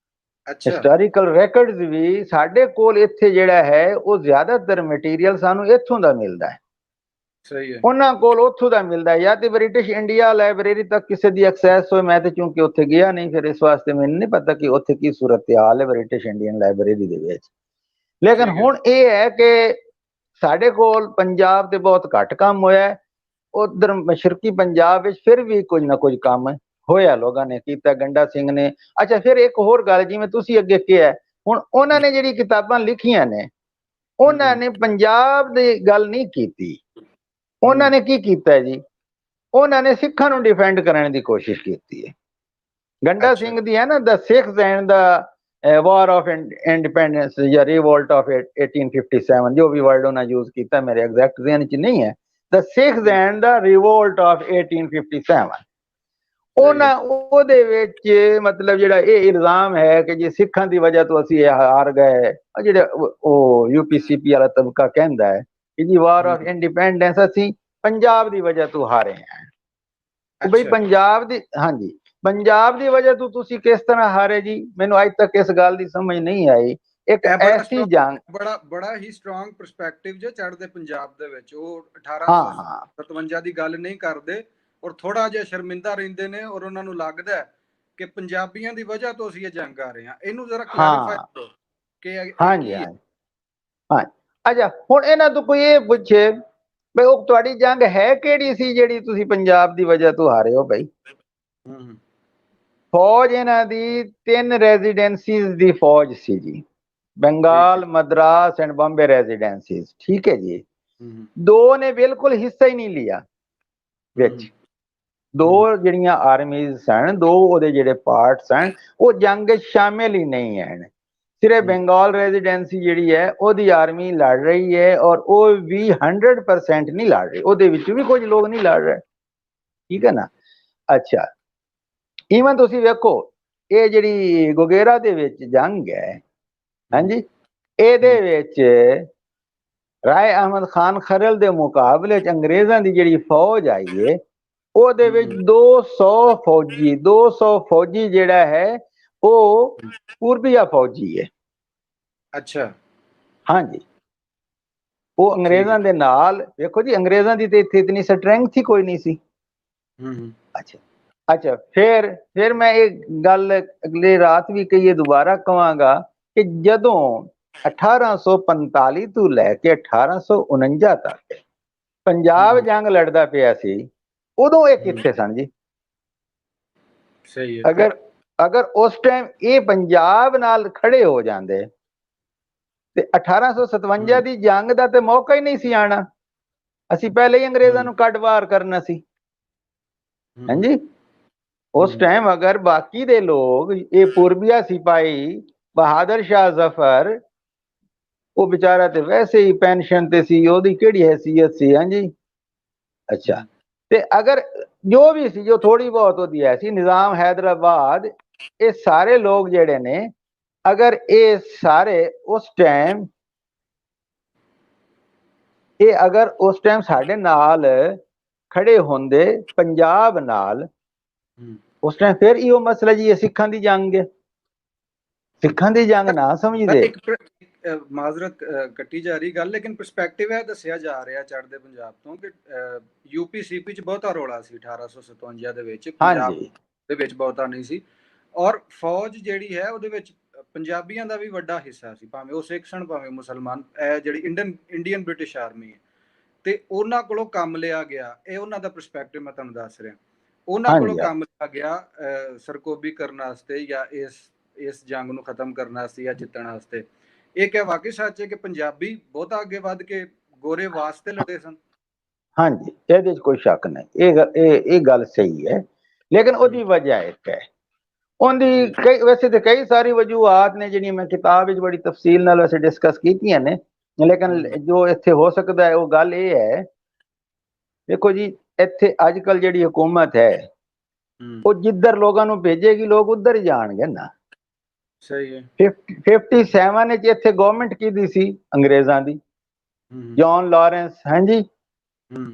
A: ਅੱਛਾ,
B: ਹਿਸਟੋਰੀਕਲ ਰਿਕਾਰਡਸ ਵੀ ਸਾਡੇ ਕੋਲ ਇੱਥੇ ਜਿਹੜਾ ਹੈ, ਉਹ ਜ਼ਿਆਦਾਤਰ ਮਟੀਰੀਅਲ ਸਾਨੂੰ ਇੱਥੋਂ ਦਾ ਮਿਲਦਾ ਹੈ।
A: ਸਹੀ ਹੈ।
B: ਉਹਨਾਂ ਕੋਲ ਉੱਥੋਂ ਦਾ ਮਿਲਦਾ ਜਾਂ ਤੇ ਬ੍ਰਿਟਿਸ਼ ਇੰਡੀਆ ਲਾਇਬ੍ਰੇਰੀ ਤੱਕ ਕਿਸੇ ਦੀ ਐਕਸੈਸ ਹੋਏ। ਮੈਂ ਤੇ ਚੂੰਕਿ ਉੱਥੇ ਗਿਆ ਨਹੀਂ, ਫਿਰ ਇਸ ਵਾਸਤੇ ਮੈਨੂੰ ਨਹੀਂ ਪਤਾ ਕਿ ਉੱਥੇ ਕੀ ਸੂਰਤ ਹਾਲ ਹੈ ਬ੍ਰਿਟਿਸ਼ ਇੰਡੀਅਨ ਲਾਇਬ੍ਰੇਰੀ ਦੇ ਵਿੱਚ। ਲੇਕਿਨ ਹੁਣ ਇਹ ਹੈ ਕਿ ਸਾਡੇ ਕੋਲ ਪੰਜਾਬ ਤੇ ਬਹੁਤ ਘੱਟ ਕੰਮ ਹੋਇਆ, ਉਧਰ ਮਸ਼ਰਕੀ ਪੰਜਾਬ ਵਿੱਚ ਫਿਰ ਵੀ ਕੁਝ ਨਾ ਕੁਝ ਕੰਮ ਹੋਇਆ, ਲੋਕਾਂ ਨੇ ਕੀਤਾ, ਗੰਡਾ ਸਿੰਘ ਨੇ। ਅੱਛਾ, ਫਿਰ ਇੱਕ ਹੋਰ ਗੱਲ, ਜਿਵੇਂ ਤੁਸੀਂ ਅੱਗੇ ਕਿਹਾ, ਹੁਣ ਉਹਨਾਂ ਨੇ ਜਿਹੜੀ ਕਿਤਾਬਾਂ ਲਿਖੀਆਂ ਨੇ, ਉਹਨਾਂ ਨੇ ਪੰਜਾਬ ਦੀ ਗੱਲ ਨਹੀਂ ਕੀਤੀ। ਉਹਨਾਂ ਨੇ ਕੀ ਕੀਤਾ ਜੀ, ਉਹਨਾਂ ਨੇ ਸਿੱਖਾਂ ਨੂੰ ਡਿਫੈਂਡ ਕਰਨ ਦੀ ਕੋਸ਼ਿਸ਼ ਕੀਤੀ ਹੈ। ਗੰਡਾ ਸਿੰਘ ਦੀ ਹੈ ਨਾ, the Sikhs and the war of independence ਜਾਂ ਰਿਵੋਲਟ ਆਫ 1857, ਜੋ ਵੀ ਵਰਡ ਉਹਨਾਂ ਯੂਜ਼ ਕੀਤਾ ਮੇਰੇ ਐਗਜ਼ੈਕਟ ਜ਼ਿਹਨ ਚ ਨਹੀਂ ਹੈ। The Sikhs and the revolt of 1857, ਉਹਨਾਂ ਉਹਦੇ ਵਿੱਚ ਮਤਲਬ ਜਿਹੜਾ ਇਹ ਇਲਜ਼ਾਮ ਹੈ ਕਿ ਜੇ ਸਿੱਖਾਂ ਦੀ ਵਜ੍ਹਾ ਤੋਂ ਅਸੀਂ ਹਾਰ ਗਏ, ਜਿਹੜੇ ਉਹ UPCP ਵਾਲਾ ਤਬਕਾ ਕਹਿੰਦਾ ਹੈ ਕਿ ਜੀ ਵਾਰ ਆਫ ਇੰਡੀਪੈਂਡੈਂਸ ਅਸੀਂ ਪੰਜਾਬ ਦੀ ਵਜ੍ਹਾ ਤੋਂ ਹਾਰੇ ਹਾਂ। ਬਈ ਪੰਜਾਬ ਦੀ, ਹਾਂਜੀ, ਪੰਜਾਬ ਦੀ ਵਜ੍ਹਾ ਤੋਂ ਤੁਸੀਂ ਕਿਸ ਤਰ੍ਹਾਂ ਹਾਰੇ ਜੀ? ਮੈਨੂੰ ਅੱਜ ਤੱਕ ਇਸ ਗੱਲ ਦੀ ਸਮਝ ਨਹੀਂ ਆਈ। ਇੱਕ ਐਸੀ ਜੰਗ,
A: ਬੜਾ ਹੀ ਸਟਰੋਂਗ ਪਰਸਪੈਕਟਿਵ ਜੇ ਚੜ੍ਹਦੇ ਪੰਜਾਬ ਦੇ ਵਿੱਚ। ਉਹ 1857 ਦੀ ਗੱਲ ਨਹੀਂ ਕਰਦੇ ਔਰ ਥੋੜਾ ਜਿਹਾ ਸ਼ਰਮਿੰਦਾ ਰਹਿੰਦੇ ਨੇ, ਔਰ ਉਹਨਾਂ ਨੂੰ ਲੱਗਦਾ ਕਿ ਪੰਜਾਬੀਆਂ ਦੀ ਵਜ੍ਹਾ ਤੋਂ ਅਸੀਂ ਇਹ ਜੰਗ ਆ ਰਹੇ ਹਾਂ। ਇਹਨੂੰ ਜ਼ਰਾ ਕਲੈਰੀਫਾਈ ਕਰੋ ਕਿ ਇਹ ਕੀ ਹੈ।
B: ਹਾਂ, ਅੱਛਾ, ਹੁਣ ਇਹਨਾਂ ਤੋਂ ਕੋਈ ਇਹ ਪੁੱਛੇ ਬਈ ਉਹ ਤੁਹਾਡੀ ਜੰਗ ਹੈ ਕਿਹੜੀ ਸੀ ਜਿਹੜੀ ਤੁਸੀਂ ਪੰਜਾਬ ਦੀ ਵਜ੍ਹਾ ਤੋਂ ਹਾਰੇ ਹੋ? ਬਈ ਫੌਜ ਇਹਨਾਂ ਦੀ 3 ਰੈਜ਼ੀਡੈਂਸੀਜ਼ ਦੀ ਫੌਜ ਸੀ ਜੀ, ਬੰਗਾਲ, ਮਦਰਾਸ ਐਂਡ ਬੰਬੇ ਰੈਜ਼ੀਡੈਂਸੀਜ਼, ਠੀਕ ਹੈ ਜੀ। 2 ਨੇ ਬਿਲਕੁਲ ਹਿੱਸਾ ਹੀ ਨਹੀਂ ਲਿਆ ਵਿੱਚ। 2 ਜਿਹੜੀਆਂ ਆਰਮੀਜ਼ ਸਨ, 2 ਉਹਦੇ ਜਿਹੜੇ ਪਾਰਟ ਸਨ, ਉਹ ਜੰਗ ਵਿੱਚ ਸ਼ਾਮਿਲ ਹੀ ਨਹੀਂ ਹਨ। ਸਿਰਫ ਬੰਗਾਲ ਰੈਜ਼ੀਡੈਂਸੀ ਜਿਹੜੀ ਹੈ ਉਹਦੀ ਆਰਮੀ ਲੜ ਰਹੀ ਹੈ, ਔਰ ਉਹ ਵੀ 100% ਨਹੀਂ ਲੜ ਰਹੀ, ਉਹਦੇ ਵਿੱਚ ਵੀ ਕੁਝ ਲੋਕ ਨਹੀਂ ਲੜ ਰਹੇ, ਠੀਕ ਹੈ ਨਾ। ਅੱਛਾ, ਈਵਨ ਤੁਸੀਂ ਵੇਖੋ ਇਹ ਜਿਹੜੀ ਗੁਗੇਰਾ ਦੇ ਵਿੱਚ ਜੰਗ ਹੈ, ਹਾਂਜੀ, ਇਹਦੇ ਵਿੱਚ ਰਾਏ ਅਹਿਮਦ ਖਾਨ ਖਰਲ ਦੇ ਮੁਕਾਬਲੇ ਚ ਅੰਗਰੇਜ਼ਾਂ ਦੀ ਜਿਹੜੀ ਫੌਜ ਆਈ ਹੈ, ਉਹਦੇ ਵਿੱਚ 200 ਫੌਜੀ ਜਿਹੜਾ ਹੈ ਉਹ ਪੂਰਬੀਆ ਫੌਜੀ ਹੈ। ਅੱਛਾ, ਹਾਂਜੀ, ਉਹ ਅੰਗਰੇਜ਼ਾਂ ਦੇ ਨਾਲ, ਵੇਖੋ ਜੀ, ਅੰਗਰੇਜ਼ਾਂ ਦੀ ਤੇ ਇੱਥੇ ਇਤਨੀ ਸਟਰੈਂਥ ਹੀ ਕੋਈ ਨਹੀਂ ਸੀ। ਅੱਛਾ, ਫਿਰ ਮੈਂ ਇਹ ਗੱਲ ਅਗਲੇ ਰਾਤ ਵੀ ਕਹੀਏ, ਦੁਬਾਰਾ ਕਹਾਂਗਾ ਕਿ ਜਦੋਂ 1845 ਤੋਂ ਲੈ ਕੇ 1849 ਤੱਕ ਪੰਜਾਬ ਜੰਗ ਲੜਦਾ ਪਿਆ ਸੀ, ਉਦੋਂ ਇਹ ਕਿੱਥੇ ਸਨ ਜੀ?
A: ਸਹੀ ਹੈ।
B: ਅਗਰ ਉਸ ਟਾਈਮ ਇਹ ਪੰਜਾਬ ਨਾਲ ਖੜੇ ਹੋ ਜਾਂਦੇ ਤੇ 1857 ਦੀ ਜੰਗ ਦਾ ਤੇ ਮੌਕਾ ਹੀ ਨਹੀਂ ਸੀ ਆਣਾ। ਅਸੀਂ ਪਹਿਲੇ ਹੀ ਅੰਗਰੇਜ਼ਾਂ ਨੂੰ ਕੱਢ ਬਾਹਰ ਕਰਨਾ ਸੀ। ਹਾਂਜੀ, ਉਸ ਟਾਈਮ ਅਗਰ ਬਾਕੀ ਦੇ ਲੋਕ, ਇਹ ਪੂਰਬੀਆ ਸਿਪਾਹੀ ਬਹਾਦਰ ਸ਼ਾਹ ਜ਼ਫਰ, ਉਹ ਵਿਚਾਰਾ ਤੇ ਵੈਸੇ ਹੀ ਪੈਨਸ਼ਨ ਤੇ ਸੀ, ਉਹਦੀ ਕਿਹੜੀ ਹੈਸੀਅਤ ਸੀ। ਹਾਂਜੀ, ਅੱਛਾ, ਤੇ ਅਗਰ ਜੋ ਵੀ ਸੀ, ਜੋ ਥੋੜੀ ਬਹੁਤ ਉਹਦੀ ਹੈ ਸੀ, ਨਿਜ਼ਾਮ ਹੈਦਰਾਬਾਦ, ਇਹ ਸਾਰੇ ਲੋਕ ਜਿਹੜੇ ਨੇ, ਅਗਰ ਇਹ ਸਾਰੇ ਉਸ ਟਾਈਮ, ਇਹ ਅਗਰ ਉਸ ਟਾਈਮ ਸਾਡੇ ਨਾਲ ਖੜੇ ਹੁੰਦੇ ਪੰਜਾਬ ਨਾਲ, ਉਸ ਟਾਈਮ ਫਿਰ ਇਹੋ ਮਸਲਾ ਜੀ, ਇਹ ਸਿੱਖਾਂ ਦੀ ਜੰਗ ਹੈ, ਸਿੱਖਾਂ ਦੀ ਜੰਗ ਨਾ ਸਮਝਦੇ।
A: ਮਾਜ਼ਰਤ ਕੱਟੀ ਜਾ ਰਹੀ ਗੱਲ, ਲੇਕਿਨ ਪਰਸਪੈਕਟਿਵ ਹੈ ਦੱਸਿਆ ਜਾ ਰਿਹਾ ਚੜ੍ਹਦੇ ਪੰਜਾਬ ਤੋਂ ਕਿ ਯੂਪੀ ਸੀਪੀ ਚ ਬਹੁਤਾ ਰੌਲਾ ਸੀ 1857 ਦੇ ਵਿੱਚ, ਪੰਜਾਬ ਦੇ ਵਿੱਚ ਬਹੁਤਾ ਨਹੀਂ ਸੀ, ਔਰ ਫੌਜ ਜਿਹੜੀ ਹੈ ਉਹਦੇ ਵਿੱਚ ਪੰਜਾਬੀਆਂ ਦਾ ਵੀ ਵੱਡਾ ਹਿੱਸਾ ਸੀ, ਭਾਵੇਂ ਉਹ ਸਿੱਖ ਸਨ ਭਾਵੇਂ ਮੁਸਲਮਾਨ। ਜਿਹੜੀ ਇੰਡੀਅਨ ਬ੍ਰਿਟਿਸ਼ ਆਰਮੀ ਹੈ, ਤੇ ਉਹਨਾਂ ਕੋਲੋਂ ਕੰਮ ਲਿਆ ਗਿਆ, ਇਹ ਉਹਨਾਂ ਦਾ ਪਰਸਪੈਕਟਿਵ ਮੈਂ ਤੁਹਾਨੂੰ ਦੱਸ ਰਿਹਾ, ਉਹਨਾਂ ਕੋਲੋਂ ਕੰਮ ਲਿਆ ਗਿਆ ਸਰਕੋਬੀ ਕਰਨ ਵਾਸਤੇ ਜਾਂ ਇਸ ਜੰਗ ਨੂੰ ਖਤਮ ਕਰਨ ਵਾਸਤੇ ਜਾਂ ਜਿੱਤਣ ਵਾਸਤੇ। ਇਹ ਕਿਆ ਵਾਕਈ ਸੱਚ ਹੈ ਕਿ ਪੰਜਾਬੀ ਬਹੁਤਾ ਅੱਗੇ ਵੱਧ ਕੇ ਗੋਰੇ ਵਾਸਤੇ ਲੜੇ ਸਨ? ਹਾਂਜੀ,
B: ਇਹਦੇ 'ਚ ਕੋਈ ਸ਼ੱਕ ਨਹੀਂ, ਇਹ ਗੱਲ ਸਹੀ ਹੈ, ਲੇਕਿਨ ਉਹਦੀ ਵਜ੍ਹਾ ਇੱਕ ਹੈ, ਉਹਦੀ ਵੈਸੇ ਤੇ ਕਈ ਸਾਰੀ ਵਜੂਹਾਤ ਨੇ ਜਿਹੜੀਆਂ ਮੈਂ ਕਿਤਾਬ ਵਿੱਚ ਬੜੀ ਤਫਸੀਲ ਨਾਲ ਵੈਸੇ ਡਿਸਕਸ ਕੀਤੀਆਂ ਨੇ, ਲੇਕਿਨ ਜੋ ਇੱਥੇ ਹੋ ਸਕਦਾ ਹੈ ਉਹ ਗੱਲ ਇਹ ਹੈ, ਦੇਖੋ ਜੀ, ਇੱਥੇ ਅੱਜ ਕੱਲ ਜਿਹੜੀ ਹੁਕੂਮਤ ਹੈ ਉਹ ਜਿੱਧਰ ਲੋਕਾਂ ਨੂੰ ਭੇਜੇਗੀ ਲੋਕ ਉੱਧਰ ਹੀ ਜਾਣਗੇ ਨਾ।
A: ਸਹੀ ਹੈ।
B: 57 ਵਿੱਚ ਇੱਥੇ ਗਵਰਨਮੈਂਟ ਕਿਹਦੀ ਸੀ? ਅੰਗਰੇਜ਼ਾਂ ਦੀ, ਜੌਨ ਲਾਰੈਂਸ। ਹਾਂਜੀ,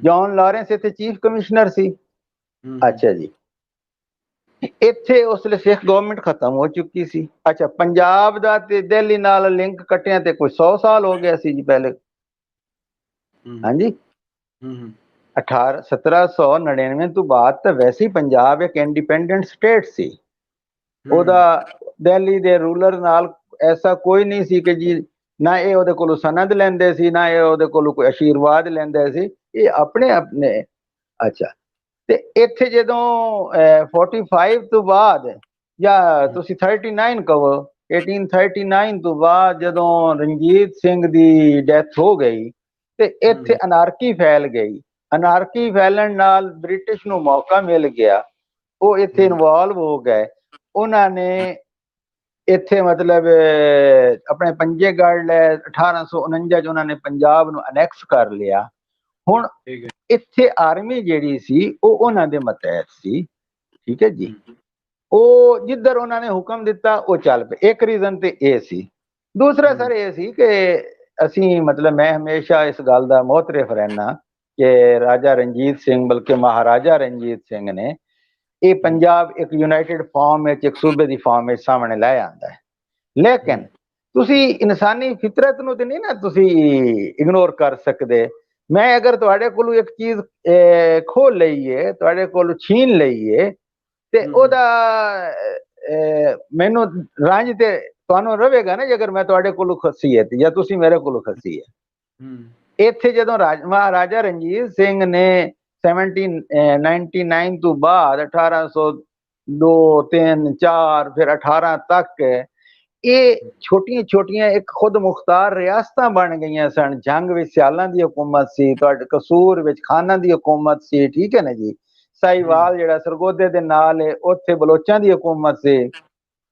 B: ਜੌਨ ਲਾਰੈਂਸ ਇੱਥੇ ਚੀਫ ਕਮਿਸ਼ਨਰ ਸੀ। ਅੱਛਾ ਜੀ, ਇੱਥੇ ਉਸ ਵੇਲੇ ਸਿੱਖ ਗਵਰਨਮੈਂਟ ਖਤਮ ਹੋ ਚੁੱਕੀ ਸੀ। ਅੱਛਾ, ਪੰਜਾਬ ਦਾ ਤੇ ਦਿੱਲੀ ਨਾਲ ਲਿੰਕ ਕੱਟਿਆ ਤੇ ਕੋਈ 100 ਸਾਲ ਹੋ ਗਿਆ ਸੀ ਜੀ ਪਹਿਲੇ। ਹਾਂਜੀ, 1799 ਤੋਂ ਬਾਅਦ ਤਾਂ ਵੈਸੇ ਹੀ ਪੰਜਾਬ ਇੱਕ ਇੰਡੀਪੈਂਡੈਂਟ ਸਟੇਟ ਸੀ। ਉਹਦਾ ਦਿੱਲੀ ਦੇ ਰੂਲਰ ਨਾਲ ਐਸਾ ਕੋਈ ਨਹੀਂ ਸੀ ਕਿ ਜੀ, ਨਾ ਇਹ ਉਹਦੇ ਕੋਲੋਂ ਸਨਦ ਲੈਂਦੇ ਸੀ, ਨਾ ਇਹ ਉਹਦੇ ਕੋਲੋਂ ਕੋਈ ਆਸ਼ੀਰਵਾਦ ਲੈਂਦੇ ਸੀ, ਇਹ ਆਪਣੇ ਆਪਣੇ। ਅੱਛਾ, ਤੇ ਇੱਥੇ ਜਦੋਂ 45 ਤੋਂ ਬਾਅਦ, ਜਾਂ ਤੁਸੀਂ 39 ਕਹੋ, 1839 ਤੋਂ ਬਾਅਦ ਜਦੋਂ ਰਣਜੀਤ ਸਿੰਘ ਦੀ ਡੈਥ ਹੋ ਗਈ ਤੇ ਇੱਥੇ ਅਨਾਰਕੀ ਫੈਲ ਗਈ। ਅਨਾਰਕੀ ਫੈਲਣ ਨਾਲ ਬ੍ਰਿਟਿਸ਼ ਨੂੰ ਮੌਕਾ ਮਿਲ ਗਿਆ, ਉਹ ਇੱਥੇ ਇਨਵੋਲਵ ਹੋ ਗਏ। ਉਹਨਾਂ ਨੇ ਇੱਥੇ ਮਤਲਬ ਆਪਣੇ ਪੰਜੇ ਗੜ ਲੈ, 1849 ਚ ਉਹਨਾਂ ਨੇ ਪੰਜਾਬ ਨੂੰ ਅਨੈਕਸ ਕਰ ਲਿਆ। ਹੁਣ ਇੱਥੇ ਆਰਮੀ ਜਿਹੜੀ ਸੀ ਉਹ ਉਹਨਾਂ ਦੇ ਮਤਹਿਤ ਸੀ, ਠੀਕ ਹੈ ਜੀ। ਉਹ ਜਿੱਧਰ ਉਹਨਾਂ ਨੇ ਹੁਕਮ ਦਿੱਤਾ ਉਹ ਚੱਲ ਪਏ। ਇੱਕ ਰੀਜ਼ਨ ਤੇ ਇਹ ਸੀ। ਦੂਸਰਾ ਸਰ ਇਹ ਸੀ ਕਿ ਅਸੀਂ ਮਤਲਬ ਮੈਂ ਹਮੇਸ਼ਾ ਇਸ ਗੱਲ ਦਾ ਮੁਅਤਰਿਫ ਰਹਿਣਾ ਕਿ ਰਾਜਾ ਰਣਜੀਤ ਸਿੰਘ, ਬਲਕਿ ਮਹਾਰਾਜਾ ਰਣਜੀਤ ਸਿੰਘ ਨੇ ਇਹ ਪੰਜਾਬ ਇੱਕ ਯੂਨਾਈਟਿਡ ਫਾਰਮ ਵਿੱਚ, ਇੱਕ ਸੂਬੇ ਦੀ ਫਾਰਮ ਵਿੱਚ ਸਾਹਮਣੇ ਲੈ ਆਂਦਾ ਹੈ। ਲੇਕਿਨ ਤੁਸੀਂ ਇਨਸਾਨੀ ਫਿਤਰਤ ਨੂੰ ਤੇ ਨਹੀਂ ਨਾ ਤੁਸੀਂ ਇਗਨੋਰ ਕਰ ਸਕਦੇ। ਮੈਂ ਅਗਰ ਤੁਹਾਡੇ ਕੋਲੋਂ ਇੱਕ ਚੀਜ਼ ਖੋਹ ਲਈਏ, ਤੁਹਾਡੇ ਕੋਲੋਂ ਛੀਨ ਲਈਏ, ਤੇ ਉਹਦਾ ਮੈਨੂੰ ਰੰਜ ਤੇ ਤੁਹਾਨੂੰ ਰਵੇਗਾ ਨਾ, ਅਗਰ ਮੈਂ ਤੁਹਾਡੇ ਕੋਲੋਂ ਖੱਸੀ ਹੈ ਜਾਂ ਤੁਸੀਂ ਮੇਰੇ ਕੋਲੋਂ ਖੱਸੀ ਹੈ। ਇੱਥੇ ਜਦੋਂ ਮਹਾਰਾਜਾ ਰਣਜੀਤ ਸਿੰਘ ਨੇ 1799 ਤੋਂ ਬਾਅਦ 1802, 3, 4 ਫਿਰ 18 ਤੱਕ ਇਹ ਛੋਟੀਆਂ ਛੋਟੀਆਂ ਇੱਕ ਖੁਦ ਮੁਖਤਾਰ ਰਿਆਸਤਾਂ ਬਣ ਗਈਆਂ ਸਨ। ਜੰਗ ਵਿੱਚ ਸਿਆਲਾਂ ਦੀ ਹੁਕੂਮਤ ਸੀ, ਤੁਹਾਡੇ ਕਸੂਰ ਵਿੱਚ ਖਾਨਾਂ ਦੀ ਹੁਕੂਮਤ ਸੀ, ਠੀਕ ਹੈ ਨਾ ਜੀ। ਸਾਈਵਾਲ ਜਿਹੜਾ ਸਰਗੋਦੇ ਦੇ ਨਾਲ ਹੈ, ਉੱਥੇ ਬਲੋਚਾਂ ਦੀ ਹੁਕੂਮਤ ਸੀ।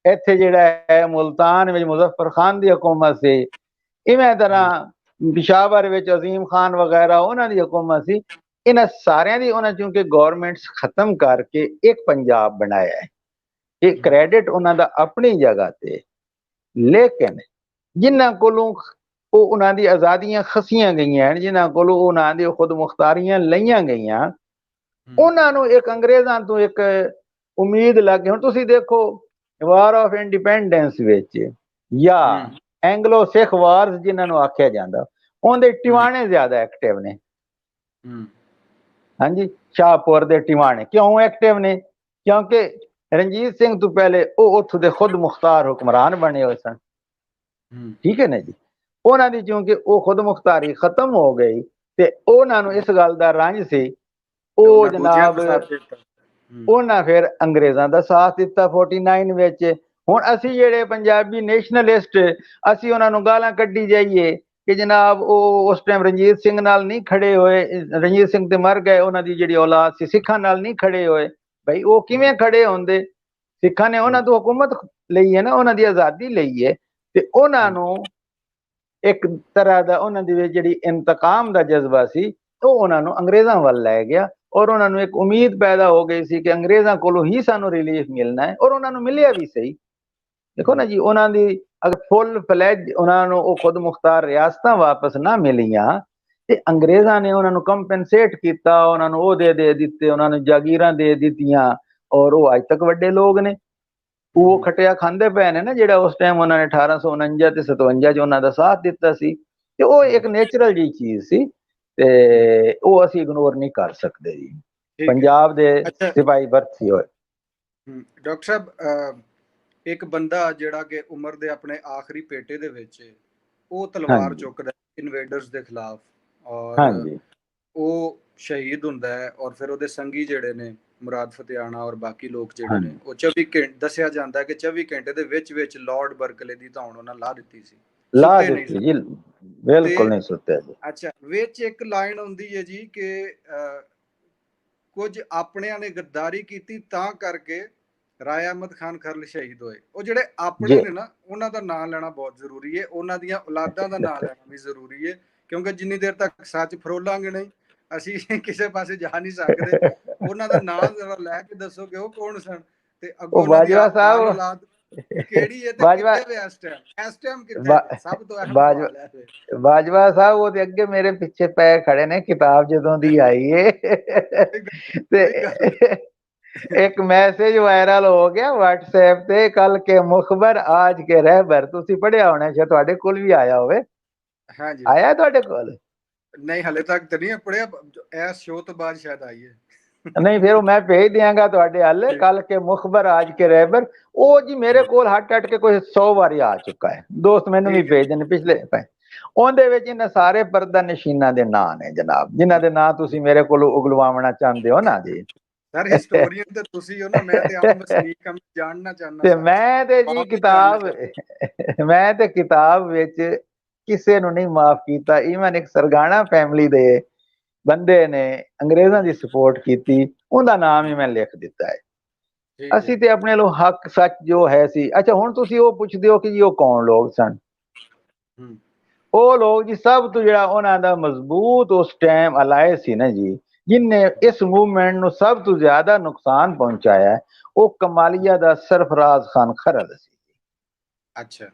B: ਇੱਥੇ ਜਿਹੜਾ ਹੈ ਮੁਲਤਾਨ ਵਿੱਚ ਮੁਜ਼ੱਫਰ ਖਾਨ ਦੀ ਹੁਕੂਮਤ ਸੀ। ਇਵੇਂ ਤਰ੍ਹਾਂ ਪਿਸ਼ਾਵਰ ਵਿੱਚ ਅਜ਼ੀਮ ਖਾਨ ਵਗੈਰਾ ਉਹਨਾਂ ਦੀ ਹੁਕੂਮਤ ਸੀ। ਇਹਨਾਂ ਸਾਰਿਆਂ ਦੀ ਉਹਨਾਂ ਚੋਂ ਕਿ ਗੌਰਮੈਂਟਸ ਖਤਮ ਕਰਕੇ ਇੱਕ ਪੰਜਾਬ ਬਣਾਇਆ ਹੈ। ਇਹ ਕ੍ਰੈਡਿਟ ਉਹਨਾਂ ਦਾ ਆਪਣੀ ਜਗ੍ਹਾ ਤੇ। ਲੇਕਿਨ ਜਿਨ੍ਹਾਂ ਕੋਲੋਂ ਉਹ ਉਹਨਾਂ ਦੀ ਆਜ਼ਾਦੀਆਂ ਖਸੀਆਂ ਗਈਆਂ, ਜਿਨ੍ਹਾਂ ਕੋਲੋਂ ਉਹਨਾਂ ਦੀ ਖੁਦ ਮੁਖਤਾਰੀਆਂ ਲਈਆਂ ਗਈਆਂ, ਉਹਨਾਂ ਨੂੰ ਇੱਕ ਅੰਗਰੇਜ਼ਾਂ ਤੋਂ ਇੱਕ ਉਮੀਦ ਲੱਗ ਗਈ। ਹੁਣ ਤੁਸੀਂ ਦੇਖੋ ਵਾਰ ਆਫ ਇੰਡੀਪੈਂਡੈਂਸ ਵਿੱਚ ਜਾਂ ਐਂਗਲੋ ਸਿੱਖ ਵਾਰਸ ਜਿਨ੍ਹਾਂ ਨੂੰ ਆਖਿਆ ਜਾਂਦਾ, ਉਹਦੇ ਟਿਵਾਣੇ ਜ਼ਿਆਦਾ ਐਕਟਿਵ ਨੇ। ਹਾਂਜੀ, ਸ਼ਾਹਪੁਰ ਦੇ ਟਿਵਾਣੇ ਕਿਉਂ ਐਕਟਿਵ ਨੇ? ਕਿਉਂਕਿ ਰਣਜੀਤ ਸਿੰਘ ਤੋਂ ਪਹਿਲੇ ਉਹ ਉੱਥੋਂ ਦੇ ਖੁਦ ਮੁਖਤਾਰ ਹੁਕਮਰਾਨ ਬਣੇ ਹੋਏ ਸਨ, ਠੀਕ ਹੈ ਨਾ ਜੀ। ਉਹਨਾਂ ਦੀ ਕਿਉਂਕਿ ਉਹ ਖੁਦ ਮੁਖਤਾਰੀ ਖਤਮ ਹੋ ਗਈ ਤੇ ਉਹਨਾਂ ਨੂੰ ਇਸ ਗੱਲ ਦਾ ਰੰਜ ਸੀ, ਉਹ ਜਨਾਬ ਉਹਨਾਂ ਫਿਰ ਅੰਗਰੇਜ਼ਾਂ ਦਾ ਸਾਥ ਦਿੱਤਾ 49 ਵਿੱਚ। ਹੁਣ ਅਸੀਂ ਜਿਹੜੇ ਪੰਜਾਬੀ ਨੈਸ਼ਨਲਿਸਟ, ਅਸੀਂ ਉਹਨਾਂ ਨੂੰ ਗਾਲਾਂ ਕੱਢੀ ਜਾਈਏ ਕਿ ਜਨਾਬ ਉਹ ਉਸ ਟਾਈਮ ਰਣਜੀਤ ਸਿੰਘ ਨਾਲ ਨਹੀਂ ਖੜੇ ਹੋਏ, ਰਣਜੀਤ ਸਿੰਘ ਤੇ ਮਰ ਗਏ, ਉਹਨਾਂ ਦੀ ਜਿਹੜੀ ਔਲਾਦ ਸੀ ਸਿੱਖਾਂ ਨਾਲ ਨਹੀਂ ਖੜੇ ਹੋਏ। ਭਾਈ ਉਹ ਕਿਵੇਂ ਖੜੇ ਹੁੰਦੇ? ਸਿੱਖਾਂ ਨੇ ਉਹਨਾਂ ਤੋਂ ਹਕੂਮਤ ਲਈ ਹੈ ਨਾ, ਉਹਨਾਂ ਦੀ ਆਜ਼ਾਦੀ ਲਈ ਹੈ, ਤੇ ਉਹਨਾਂ ਨੂੰ ਇੱਕ ਤਰ੍ਹਾਂ ਦਾ ਉਹਨਾਂ ਦੀ ਵਿੱਚ ਜਿਹੜੀ ਇੰਤਕਾਮ ਦਾ ਜਜ਼ਬਾ ਸੀ ਉਹ ਉਹਨਾਂ ਨੂੰ ਅੰਗਰੇਜ਼ਾਂ ਵੱਲ ਲੈ ਗਿਆ, ਔਰ ਉਹਨਾਂ ਨੂੰ ਇੱਕ ਉਮੀਦ ਪੈਦਾ ਹੋ ਗਈ ਸੀ ਕਿ ਅੰਗਰੇਜ਼ਾਂ ਕੋਲੋਂ ਹੀ ਸਾਨੂੰ ਰਿਲੀਫ ਮਿਲਣਾ ਹੈ, ਔਰ ਉਹਨਾਂ ਨੂੰ ਮਿਲਿਆ ਵੀ ਸਹੀ। ਦੇਖੋ ਨਾ ਜੀ, ਉਹਨਾਂ ਦੀ ਅਗਰ ਫੁੱਲ ਫਲੈਜ ਉਹਨਾਂ ਨੂੰ ਉਹ ਖੁਦ ਮੁਖਤਾਰ ਰਿਆਸਤਾਂ ਵਾਪਸ ਨਾ ਮਿਲੀਆਂ ਤੇ ਅੰਗਰੇਜ਼ਾਂ ਨੇ ਉਹਨਾਂ ਨੂੰ ਕੰਪਨਸੇਟ ਕੀਤਾ, ਉਹਨਾਂ ਨੂੰ ਉਹਦੇ ਦੇ ਦਿੱਤੇ, ਉਹਨਾਂ ਨੂੰ ਜਾਗੀਰਾਂ ਦੇ ਦਿੱਤੀਆਂ, ਔਰ ਉਹ ਅੱਜ ਤੱਕ ਵੱਡੇ ਲੋਕ ਨੇ। ਉਹ ਖਟਿਆ ਖਾਂਦੇ ਪਏ ਨੇ ਨਾ, ਜਿਹੜਾ ਉਸ ਟਾਈਮ ਉਹਨਾਂ ਨੇ 1849 ਤੇ 57 ਚ ਉਹਨਾਂ ਦਾ ਸਾਥ ਦਿੱਤਾ ਸੀ, ਤੇ ਉਹ ਇੱਕ ਨੇਚਰਲ ਜੀ ਚੀਜ਼ ਸੀ, ਤੇ ਉਹ ਅਸੀਂ ਇਗਨੋਰ ਨਹੀਂ ਕਰ ਸਕਦੇ ਜੀ। ਪੰਜਾਬ ਦੇ ਸਿਪਾਹੀ ਭਰਤੀ ਹੋਏ।
A: ਡਾਕਟਰ ਸਾਹਿਬ, ਇੱਕ ਬੰਦਾ ਜਿਹੜਾ ਕਿ ਉਮਰ ਦੇ ਆਪਣੇ ਆਖਰੀ ਪੇਟੇ ਦੇ ਵਿੱਚ ਉਹ ਤਲਵਾਰ ਚੁੱਕਦਾ ਇਨਵੇਡਰਸ ਦੇ ਖਿਲਾਫ, ਔਰ ਉਹ ਸ਼ਹੀਦ ਹੁੰਦਾ ਹੈ, ਔਰ ਫਿਰ ਉਹਦੇ ਸੰਗੀ ਜਿਹੜੇ ਨੇ ਮੁਰਾਦ ਫਤਿਆਣਾ ਔਰ ਬਾਕੀ ਲੋਕ ਜਿਹੜੇ ਨੇ, ਉਹ 24 ਘੰਟੇ ਦੱਸਿਆ ਜਾਂਦਾ ਕਿ 24 ਘੰਟੇ ਦੇ ਵਿੱਚ ਵਿੱਚ ਲਾਰਡ ਬਰਕਲੇ ਦੀ ਧੌਣ ਉਹਨਾਂ ਲਾ ਦਿੱਤੀ ਸੀ,
B: ਲਾ ਦਿੱਤੀ ਜੀ, ਬਿਲਕੁਲ ਨਹੀਂ ਸੁੱਤੇ ਜੀ।
A: ਅੱਛਾ, ਵਿੱਚ ਇੱਕ ਲਾਈਨ ਹੁੰਦੀ ਹੈ ਜੀ ਕਿ ਕੁਝ ਆਪਣਿਆਂ ਨੇ ਗੱਦਾਰੀ ਕੀਤੀ ਤਾਂ ਕਰਕੇ ਰਾਏ ਅਹਿਮਦ ਖਾਨ ਖਰਲ ਸ਼ਹੀਦ ਹੋਏ। ਉਹ ਜਿਹੜੇ ਆਪਣੇ ਨੇ ਨਾ, ਉਹਨਾਂ ਦਾ ਨਾਮ ਲੈਣਾ ਬਹੁਤ ਜ਼ਰੂਰੀ ਹੈ, ਉਹਨਾਂ ਦੀਆਂ ਔਲਾਦਾਂ ਦਾ ਨਾਮ ਲੈਣਾ ਵੀ ਜ਼ਰੂਰੀ ਹੈ, ਕਿਉਂਕਿ ਜਿੰਨੀ ਦੇਰ ਤੱਕ ਸੱਚ ਫਰੋਲਾਂਗੇ ਨਹੀਂ ਅਸੀਂ ਕਿਸੇ ਪਾਸੇ ਜਾ ਨਹੀਂ ਸਕਦੇ। ਉਹਨਾਂ ਦਾ ਨਾਮ ਜ਼ਰਾ ਲੈ ਕੇ ਦੱਸੋ ਕਿ ਉਹ ਕੌਣ ਸਨ, ਤੇ ਅੱਗੋਂ
B: ਬਾਜਵਾ ਸਾਹਿਬ
A: ਔਲਾਦ ਕਿਹੜੀ ਹੈ ਤੇ ਕਿੱਥੇ ਵੇ ਇਸ ਟਾਈਮ ਕਿੱਥੇ, ਸਭ ਤੋਂ ਅਹਿਮ ਸਵਾਲ ਹੈ।
B: ਬਾਜਵਾ ਸਾਹਿਬ ਉਹਦੇ ਅੱਗੇ ਮੇਰੇ ਪਿੱਛੇ ਪੈ ਖੜੇ ਨੇ, ਕਿਤਾਬ ਜਦੋਂ ਦੀ ਆਈ ਏ ਤੇ ਇੱਕ ਮੈਸੇਜ ਵਾਇਰਲ ਹੋ ਗਿਆ WhatsApp ਤੇ, ਕੱਲ ਕੇ ਮੁਖਬਰ ਆਜ ਕੇ ਰਹਿਬਰ, ਤੁਸੀਂ ਪੜਿਆ ਹੋਣਾ, ਸ਼ਾਇਦ ਤੁਹਾਡੇ ਕੋਲ ਵੀ ਆਇਆ ਹੋਵੇ।
A: ਹਾਂਜੀ,
B: ਆਇਆ ਤੁਹਾਡੇ ਕੋਲ?
A: ਨਹੀਂ ਹਲੇ ਤੱਕ ਤਾਂ ਨਹੀਂ ਪੜਿਆ, ਇਸ ਸ਼ੋਅ ਤੋਂ ਬਾਅਦ ਸ਼ਾਇਦ ਆਈ ਹੈ।
B: ਨਹੀਂ, ਫਿਰ ਉਹ ਮੈਂ ਭੇਜ ਦਿਆਂਗਾ ਤੁਹਾਡੇ ਹੱਲ, ਕੱਲ ਕੇ ਮੁਖਬਰ ਆਜ ਕੇ ਰਹਿਬਰ। ਉਹ ਜੀ ਮੇਰੇ ਕੋਲ ਹਟ ਕੇ ਕੋਈ 100 ਵਾਰੀ ਆ ਚੁੱਕਾ ਹੈ, ਦੋਸਤ ਮੈਨੂੰ ਵੀ ਭੇਜਦੇ ਨੇ ਪਿਛਲੇ। ਉਹਦੇ ਵਿੱਚ ਇਹਨਾਂ ਸਾਰੇ ਪਰਦਾ ਨਸ਼ੀਨਾਂ ਦੇ ਨਾਂ ਨੇ ਜਨਾਬ, ਜਿਨ੍ਹਾਂ ਦੇ ਨਾਂ ਤੁਸੀਂ ਮੇਰੇ ਕੋਲ ਉਗਲਵਾਉਣਾ ਚਾਹੁੰਦੇ ਹੋ ਨਾ ਜੀ।
A: ਸਰ ਹਿਸਟੋਰੀਅਨ ਤੇ ਤੁਸੀਂ ਹੋ ਨਾ, ਮੈਂ ਤੇ ਆਮ ਵਸਨੀਕ ਹਾਂ, ਜਾਣਨਾ ਚਾਹੁੰਦਾ।
B: ਤੇ ਮੈਂ ਤੇ ਜੀ ਮੈਂ ਤੇ ਕਿਤਾਬ ਵਿੱਚ ਕਿਸੇ ਨੂੰ ਨਹੀਂ ਮਾਫ ਕੀਤਾ। ਈਵਨ ਇੱਕ ਸਰਗਾਣਾ ਫੈਮਿਲੀ ਦੇ ਬੰਦੇ ਨੇ ਅੰਗਰੇਜ਼ਾਂ ਦੀ ਸਪੋਰਟ ਕੀਤੀ, ਉਹਦਾ ਨਾਮ ਹੀ ਮੈਂ ਲਿਖ ਦਿੱਤਾ ਹੈ। ਅਸੀਂ ਤੇ ਆਪਣੇ ਲੋ ਹੱਕ ਸੱਚ ਜੋ ਹੈ ਸੀ। ਅੱਛਾ, ਹੁਣ ਤੁਸੀਂ ਉਹ ਪੁੱਛਦੇ ਹੋ ਕਿ ਜੀ ਉਹ ਕੌਣ ਲੋਕ ਸਨ? ਉਹ ਲੋਕ ਜੀ ਸਭ ਤੋਂ ਜਿਹੜਾ ਉਹਨਾਂ ਦਾ ਮਜ਼ਬੂਤ ਉਸ ਟਾਈਮ ਅਲਾਇ ਸੀ ਨਾ ਜੀ, ਜਿਨਨੇ ਇਸ ਮੂਵਮੈਂਟ ਨੂੰ ਸਭ ਤੋਂ ਜ਼ਿਆਦਾ ਨੁਕਸਾਨ ਪਹੁੰਚਾਇਆ, ਉਹ ਕਮਾਲੀਆ ਦਾ ਸਰਫਰਾਜ਼ ਖਾਨ ਖਰਲ ਸੀ।
A: ਅੱਛਾ,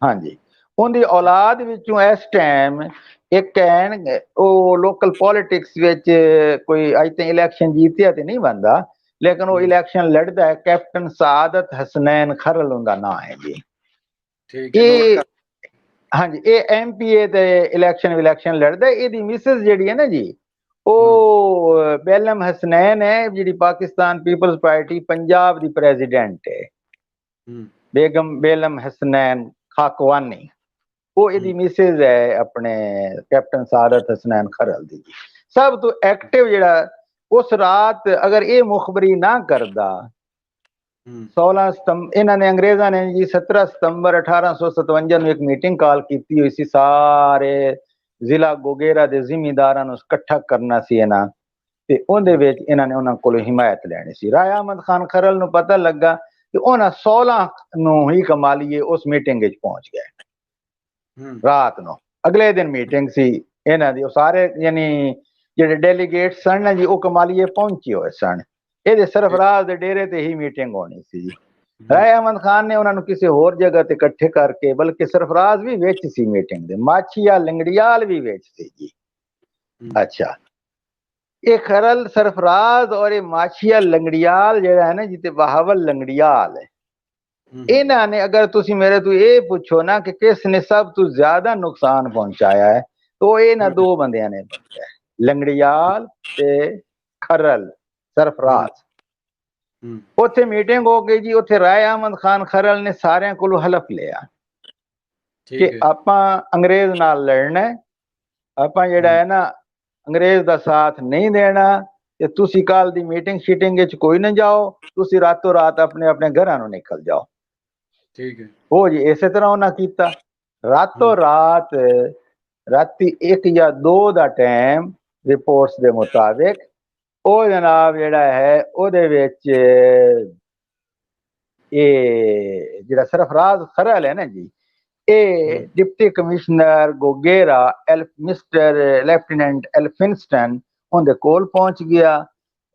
B: ਹਾਂਜੀ, ਉਹਦੀ ਔਲਾਦ ਵਿੱਚੋਂ ਇਸ ਟਾਈਮ ਇੱਕ ਕਹਿਣ, ਉਹ ਲੋਕਲ ਪੋਲਿਟਿਕਸ ਵਿੱਚ ਕੋਈ ਅੱਜ ਤੱਕ ਇਲੈਕਸ਼ਨ ਜੀਤਿਆ ਤੇ ਨਹੀਂ ਬੰਦਾ, ਲੇਕਿਨ ਉਹ ਇਲੈਕਸ਼ਨ ਲੜਦਾ ਹੈ, ਕੈਪਟਨ ਸਾਦਤ ਹਸਨੈਨ ਖਰਲ ਉਹਦਾ ਨਾਂ ਹੈ ਜੀ। ਇਹ ਹਾਂਜੀ, ਇਹ MPA ਤੇ ਇਲੈਕਸ਼ਨ ਲੜਦਾ। ਇਹਦੀ ਮਿਸਿਸ ਜਿਹੜੀ ਹੈ ਨਾ ਜੀ, ਉਹ ਬੇਲਮ ਹਸਨੈਨ ਹੈ, ਜਿਹੜੀ ਪਾਕਿਸਤਾਨ ਪੀਪਲਸ ਪਾਰਟੀ ਪੰਜਾਬ ਦੀ ਪ੍ਰੈਜ਼ੀਡੈਂਟ ਹੈ, ਬੇਗਮ ਬੇਲਮ ਹਸਨੈਨ ਖਾਕਵਾਨੀ। ਉਹ ਇਹਦੀ ਮਿਸਿਸ ਹੈ ਆਪਣੇ ਕੈਪਟਨ ਸਾਦਤ ਹਸਨੈਨ ਖਰਲ ਦੀ। ਸਭ ਤੋਂ ਐਕਟਿਵ ਜਿਹੜਾ ਉਸ ਰਾਤ, ਅਗਰ ਇਹ ਮੁਖਬਰੀ ਨਾ ਕਰਦਾ, 16 ਸਤੰਬਰ ਇਹਨਾਂ ਨੇ, ਅੰਗਰੇਜ਼ਾਂ ਨੇ ਜੀ 17 ਸਤੰਬਰ 1857 ਨੂੰ ਇੱਕ ਮੀਟਿੰਗ ਕਾਲ ਕੀਤੀ ਹੋਈ ਸੀ, ਸਾਰੇ ਜ਼ਿਲ੍ਹਾ ਗੋਗੇਰਾ ਦੇ ਜ਼ਿਮੀਂਦਾਰਾਂ ਨੂੰ ਇਕੱਠਾ ਕਰਨਾ ਸੀ ਇਹਨਾਂ, ਤੇ ਉਹਦੇ ਵਿੱਚ ਇਹਨਾਂ ਨੇ ਉਹਨਾਂ ਕੋਲੋਂ ਹਿਮਾਇਤ ਲੈਣੀ ਸੀ। ਰਾਏ ਅਹਿਮਦ ਖਾਨ ਖਰਲ ਨੂੰ ਪਤਾ ਲੱਗਾ ਕਿ ਉਹਨਾਂ 16 ਨੂੰ ਹੀ ਕਮਾਲੀਏ ਉਸ ਮੀਟਿੰਗ ਵਿੱਚ ਪਹੁੰਚ ਗਏ। ਰਾਤ ਨੂੰ ਅਗਲੇ ਦਿਨ ਮੀਟਿੰਗ ਸੀ ਇਹਨਾਂ ਦੀ, ਉਹ ਸਾਰੇ ਯਾਨੀ ਜਿਹੜੇ ਡੈਲੀਗੇਟ ਸਨ ਨਾ ਜੀ, ਉਹ ਕਮਾਲੀਏ ਪਹੁੰਚੇ ਹੋਏ ਸਨ। ਇਹਦੇ ਸਰਫਰਾਜ਼ ਦੇ ਡੇਰੇ ਤੇ ਹੀ ਮੀਟਿੰਗ ਹੋਣੀ ਸੀ ਜੀ। ਰਾਏ ਅਹਿਮਦ ਖਾਨ ਨੇ ਉਹਨਾਂ ਨੂੰ ਕਿਸੇ ਹੋਰ ਜਗ੍ਹਾ ਤੇ ਇਕੱਠੇ ਕਰਕੇ, ਬਲਕਿ ਸਰਫਰਾਜ਼ ਵੀ ਵਿੱਚ ਸੀ ਮੀਟਿੰਗ ਦੇ, ਮਾਛੀਆ ਲੰਗੜੀਆਲ ਵੀ ਵਿੱਚ ਸੀ ਜੀ। ਅੱਛਾ, ਇਹ ਖਰਲ ਸਰਫਰਾਜ਼ ਔਰ ਇਹ ਮਾਛੀਆ ਲੰਗੜੀਆਲ ਜਿਹੜਾ ਹੈ ਨਾ ਜੀ, ਤੇ ਬਹਾਵਲ ਲੰਗੜੀਆਲ ਹੈ, ਇਹਨਾਂ ਨੇ, ਅਗਰ ਤੁਸੀਂ ਮੇਰੇ ਤੋਂ ਇਹ ਪੁੱਛੋ ਨਾ ਕਿ ਕਿਸ ਨੇ ਸਭ ਤੋਂ ਜ਼ਿਆਦਾ ਨੁਕਸਾਨ ਪਹੁੰਚਾਇਆ ਹੈ, ਤਾਂ ਇਹਨਾਂ ਦੋ ਬੰਦਿਆਂ ਨੇ ਪਹੁੰਚਾਇਆ, ਲੰਗੜੀਆਲ ਤੇ ਖਰਲ ਸਰਫਰਾਜ਼। ਉੱਥੇ ਮੀਟਿੰਗ ਹੋ ਗਈ ਜੀ। ਉੱਥੇ ਰਾਏ ਅਹਿਮਦ ਖਾਨ ਖਰਲ ਨੇ ਸਾਰਿਆਂ ਕੋਲੋਂ ਹਲਫ ਲਿਆ ਕਿ ਆਪਾਂ ਅੰਗਰੇਜ਼ ਨਾਲ ਲੜਨਾ, ਆਪਾਂ ਜਿਹੜਾ ਹੈ ਨਾ ਅੰਗਰੇਜ਼ ਦਾ ਸਾਥ ਨਹੀਂ ਦੇਣਾ, ਤੇ ਤੁਸੀਂ ਕੱਲ ਦੀ ਮੀਟਿੰਗ ਸ਼ੀਟਿੰਗ ਵਿੱਚ ਕੋਈ ਨਾ ਜਾਓ, ਤੁਸੀਂ ਰਾਤੋਂ ਰਾਤ ਆਪਣੇ ਆਪਣੇ ਘਰਾਂ ਨੂੰ ਨਿਕਲ ਜਾਓ।
A: ਠੀਕ ਹੈ।
B: ਉਹ ਜੀ ਇਸੇ ਤਰ੍ਹਾਂ ਉਹਨਾਂ ਕੀਤਾ, ਰਾਤੋਂ ਰਾਤ राती 1 या 2 ਦਾ ਟਾਈਮ ਰਿਪੋਰਟਸ ਦੇ ਮੁਤਾਬਿਕ ਉਹ ਜਨਾਬ ਜਿਹੜਾ ਹੈ ਉਹਦੇ ਵਿੱਚ ਇਹ ਜਿਹੜਾ ਸਰਫਰਾਜ਼ ਖਰਲ ਹੈ ਨਾ ਜੀ, ਇਹ ਡਿਪਟੀ ਕਮਿਸ਼ਨਰ ਗੋਗੇਰਾ ਮਿਸਟਰ ਲੈਫਟੀਨੈਂਟ ਐਲਫਿਨਸਟਨ ਉਹਦੇ ਕੋਲ ਪਹੁੰਚ ਗਿਆ।